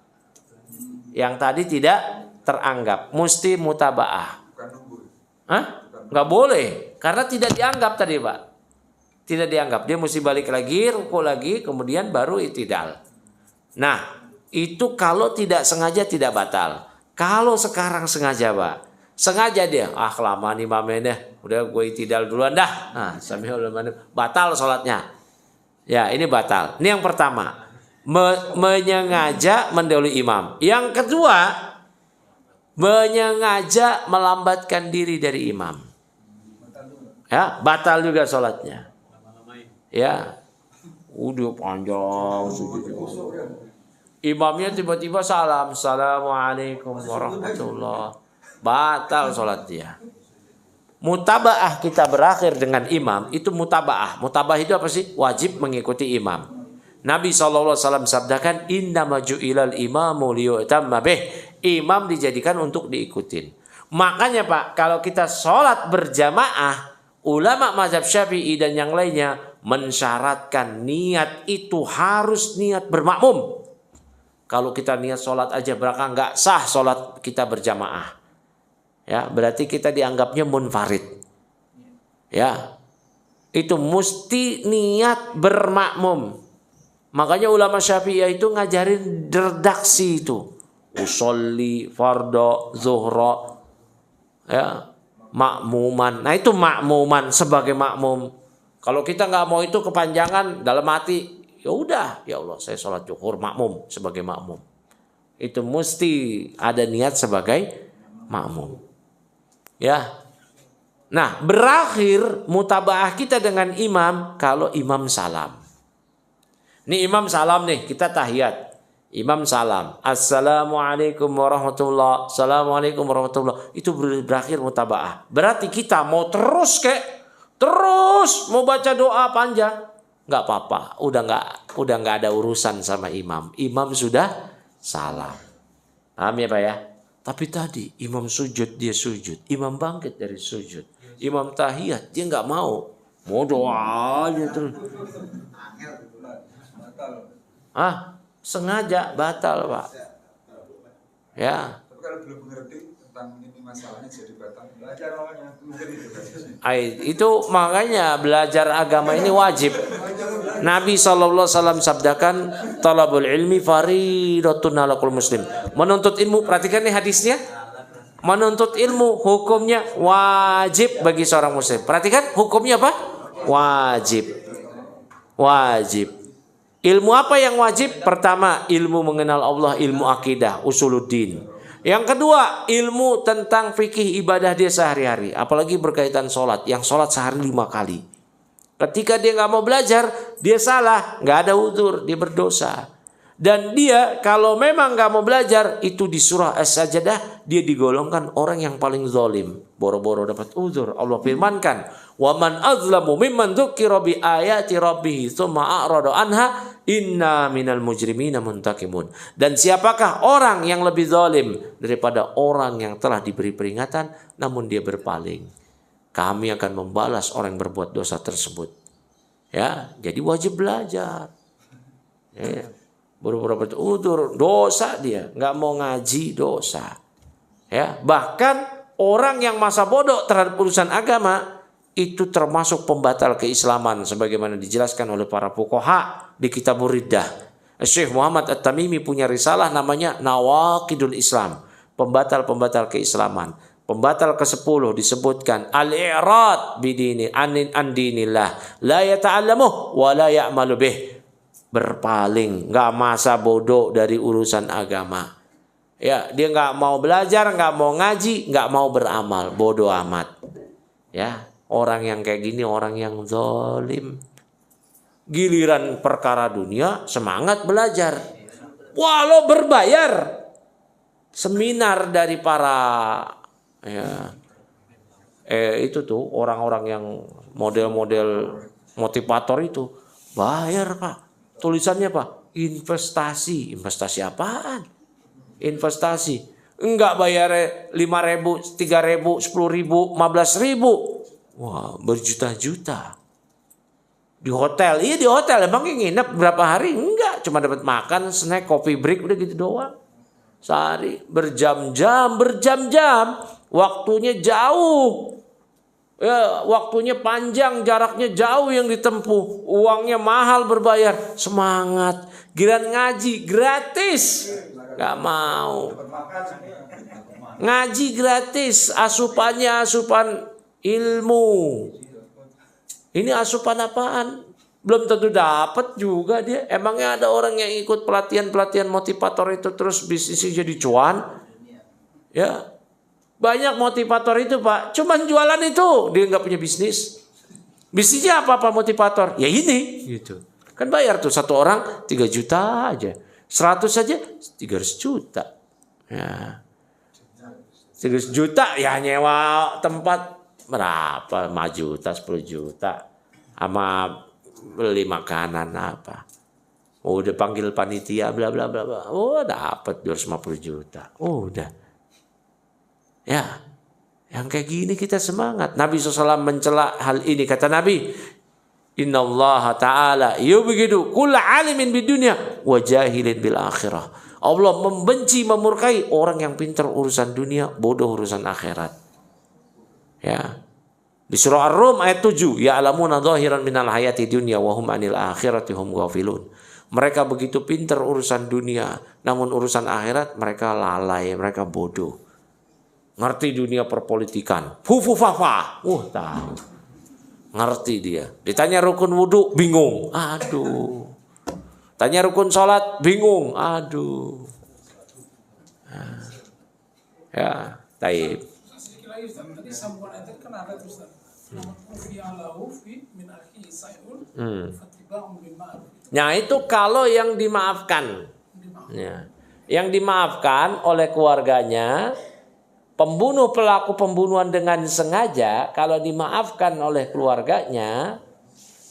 Yang tadi tidak teranggap, mesti mutabaah. Hah? Nggak boleh, karena tidak dianggap tadi Pak. Tidak dianggap, dia mesti balik lagi, ruku lagi, kemudian baru itidal. Nah, itu kalau tidak sengaja tidak batal. Kalau sekarang sengaja Pak, sengaja dia, kelamaan imamnya deh, udah gue itidal duluan dah. Nah, batal sholatnya. Ya, ini batal. Ini yang pertama, menyengaja mendahului imam. Yang kedua, menyengaja melambatkan diri dari imam. Ya, batal juga sholatnya. Ya, udah panjang. Imamnya tiba-tiba salam, assalamualaikum warahmatullah. Batal sholat dia. Mutabaah kita berakhir dengan imam, itu mutabaah. Mutabaah itu apa sih? Wajib mengikuti imam. Nabi SAW sabdakan, innama ju'ilal imamu liyu'tamma bih. Imam dijadikan untuk diikutin. Makanya Pak, kalau kita sholat berjamaah, ulama mazhab Syafi'i dan yang lainnya mensyaratkan niat itu harus niat bermakmum. Kalau kita niat sholat aja berarti nggak sah sholat kita berjamaah. Ya, berarti kita dianggapnya munfarid. Ya, itu mesti niat bermakmum. Makanya ulama Syafi'iyah itu ngajarin redaksi itu. Usolli, fardo, zuhro, ya, makmuman. Nah itu makmuman sebagai makmum. Kalau kita nggak mau itu kepanjangan dalam hati, ya udah, ya Allah saya sholat zuhur makmum sebagai makmum. Itu mesti ada niat sebagai makmum. Ya. Nah berakhir mutabaah kita dengan imam kalau imam salam. Nih imam salam nih, kita tahiyat. Imam salam, assalamualaikum warahmatullah, assalamualaikum warahmatullah. Itu berakhir mutabaah. Berarti kita mau terus mau baca doa panjang, nggak apa-apa. Udah nggak ada urusan sama imam. Imam sudah salam. Paham ya Pak ya? Tapi tadi imam sujud dia sujud, imam bangkit dari sujud, imam tahiyat dia nggak mau doa aja terus. Sengaja batal Pak. Ya. Tapi kalau belum mengerti tentang ini masalahnya jadi batal. Belajar makanya mungkin itu. Itu makanya belajar agama ini wajib. Nabi SAW sabdakan, talabul ilmi faridatun ala kulli muslim. Menuntut ilmu, perhatikan nih hadisnya. Menuntut ilmu hukumnya wajib bagi seorang muslim. Perhatikan hukumnya apa? Wajib. Ilmu apa yang wajib? Pertama, ilmu mengenal Allah, ilmu akidah, usuluddin. Yang kedua, ilmu tentang fikih ibadah dia sehari-hari. Apalagi berkaitan sholat, yang sholat sehari 5 kali. Ketika dia nggak mau belajar, dia salah, nggak ada uzur, dia berdosa. Dan dia kalau memang nggak mau belajar, itu di surah As-Sajdah, dia digolongkan orang yang paling zalim. Boro-boro dapat uzur. Allah firmankan, وَمَنْ أَظْلَمُ مِمَّنْ ذُكِّرَ بِآيَاتِ رَبِّهِ ثُمَّ أَعْرَضَ عَنْهَا إِنَّا مِنَ الْمُجْرِمِينَ مُنْتَقِمُونَ. Dan siapakah orang yang lebih zalim daripada orang yang telah diberi peringatan namun dia berpaling? Kami akan membalas orang yang berbuat dosa tersebut. Ya, jadi wajib belajar. Ya, boro-boro uzur, dosa dia, nggak mau ngaji dosa. Ya, bahkan orang yang masa bodoh terhadap urusan agama itu termasuk pembatal keislaman sebagaimana dijelaskan oleh para fuqaha di Kitabur Riddah. Syekh Muhammad At-Tamimi punya risalah namanya Nawaqidul Islam, pembatal-pembatal keislaman. Pembatal ke-10 disebutkan al-i'rad bidini an dinillah la yata'allamuh wa la ya'malu bih. Berpaling, enggak masa bodoh dari urusan agama. Ya, dia enggak mau belajar, enggak mau ngaji, enggak mau beramal, bodoh amat. Ya, orang yang kayak gini orang yang zalim. Giliran perkara dunia semangat belajar. Walau berbayar. Seminar dari para itu tuh orang-orang yang model-model motivator itu bayar, Pak. Tulisannya Pak, investasi. Investasi apaan? Investasi. Enggak bayar 5.000, 3.000, 10.000, 15.000. Wah, berjuta-juta. Di hotel. Iya di hotel. Emang nginep berapa hari? Enggak. Cuma dapat makan, snack, coffee break. Udah gitu doang. Sehari. Berjam-jam. Waktunya jauh. Ya, waktunya panjang. Jaraknya jauh yang ditempuh. Uangnya mahal berbayar. Semangat. Giliran ngaji gratis. Gak mau. Ngaji gratis. Asupannya asupan ilmu. Ini asupan apaan? Belum tentu dapat juga dia. Emangnya ada orang yang ikut pelatihan-pelatihan motivator itu terus bisnisnya jadi cuan? Ya, banyak motivator itu Pak. Cuman jualan itu, dia nggak punya bisnis. Bisnisnya apa motivator? Ya ini, gitu. Kan bayar tuh satu orang 3 juta aja, 100 aja 300 juta. Ya, 300 juta ya nyewa tempat. Berapa? 5 juta, 10 juta. Sama beli makanan apa. Udah panggil panitia bla bla bla bla. Oh, dapat 250 juta. Udah. Ya. Yang kayak gini kita semangat. Nabi SAW mencela hal ini. Kata Nabi, Innallaha ta'ala yubghidu kulla alimin bidunya wa jahilin bil akhirah. Allah membenci, memurkai orang yang pintar urusan dunia, bodoh urusan akhirat. Ya. Di surah Ar-Rum ayat 7, ya'lamuna dhahiran minal hayati dunya wa hum 'anil akhirati hum ghafilun. Mereka begitu pintar urusan dunia, namun urusan akhirat mereka lalai, mereka bodoh. Ngerti dunia perpolitikan. Fufufafa. Tahu. Ngerti dia. Ditanya rukun wudu, bingung. Aduh. Tanya rukun salat, bingung. Aduh. Ya, taib. Tadi sambungan itu kan ada terus Nah itu kalau yang dimaafkan. Ya. Yang dimaafkan oleh keluarganya, pembunuh pelaku pembunuhan dengan sengaja, kalau dimaafkan oleh keluarganya,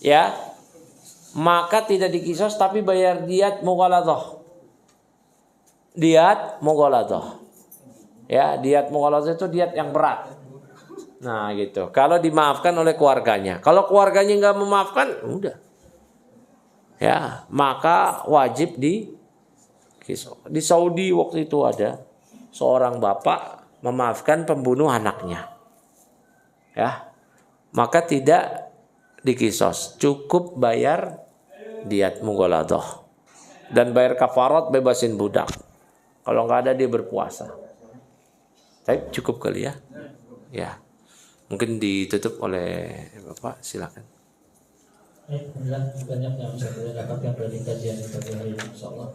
ya, maka tidak dikisos tapi bayar diat mughaladah. Diat mughaladah. Ya, diat mughaladah itu diat yang berat. Nah, gitu. Kalau dimaafkan oleh keluarganya. Kalau keluarganya nggak memaafkan, udah. Ya, maka wajib dikisos. Di Saudi waktu itu ada seorang bapak memaafkan pembunuh anaknya. Ya. Maka tidak dikisos, cukup bayar diat mughaladah. Dan bayar kafarat bebasin budak. Kalau nggak ada dia berpuasa. Tapi cukup kali ya. Ya. Mungkin ditutup oleh Bapak, silakan. Alhamdulillah banyak yang bisa saya dapatkan dari kajian pagi hari ini, insyaallah.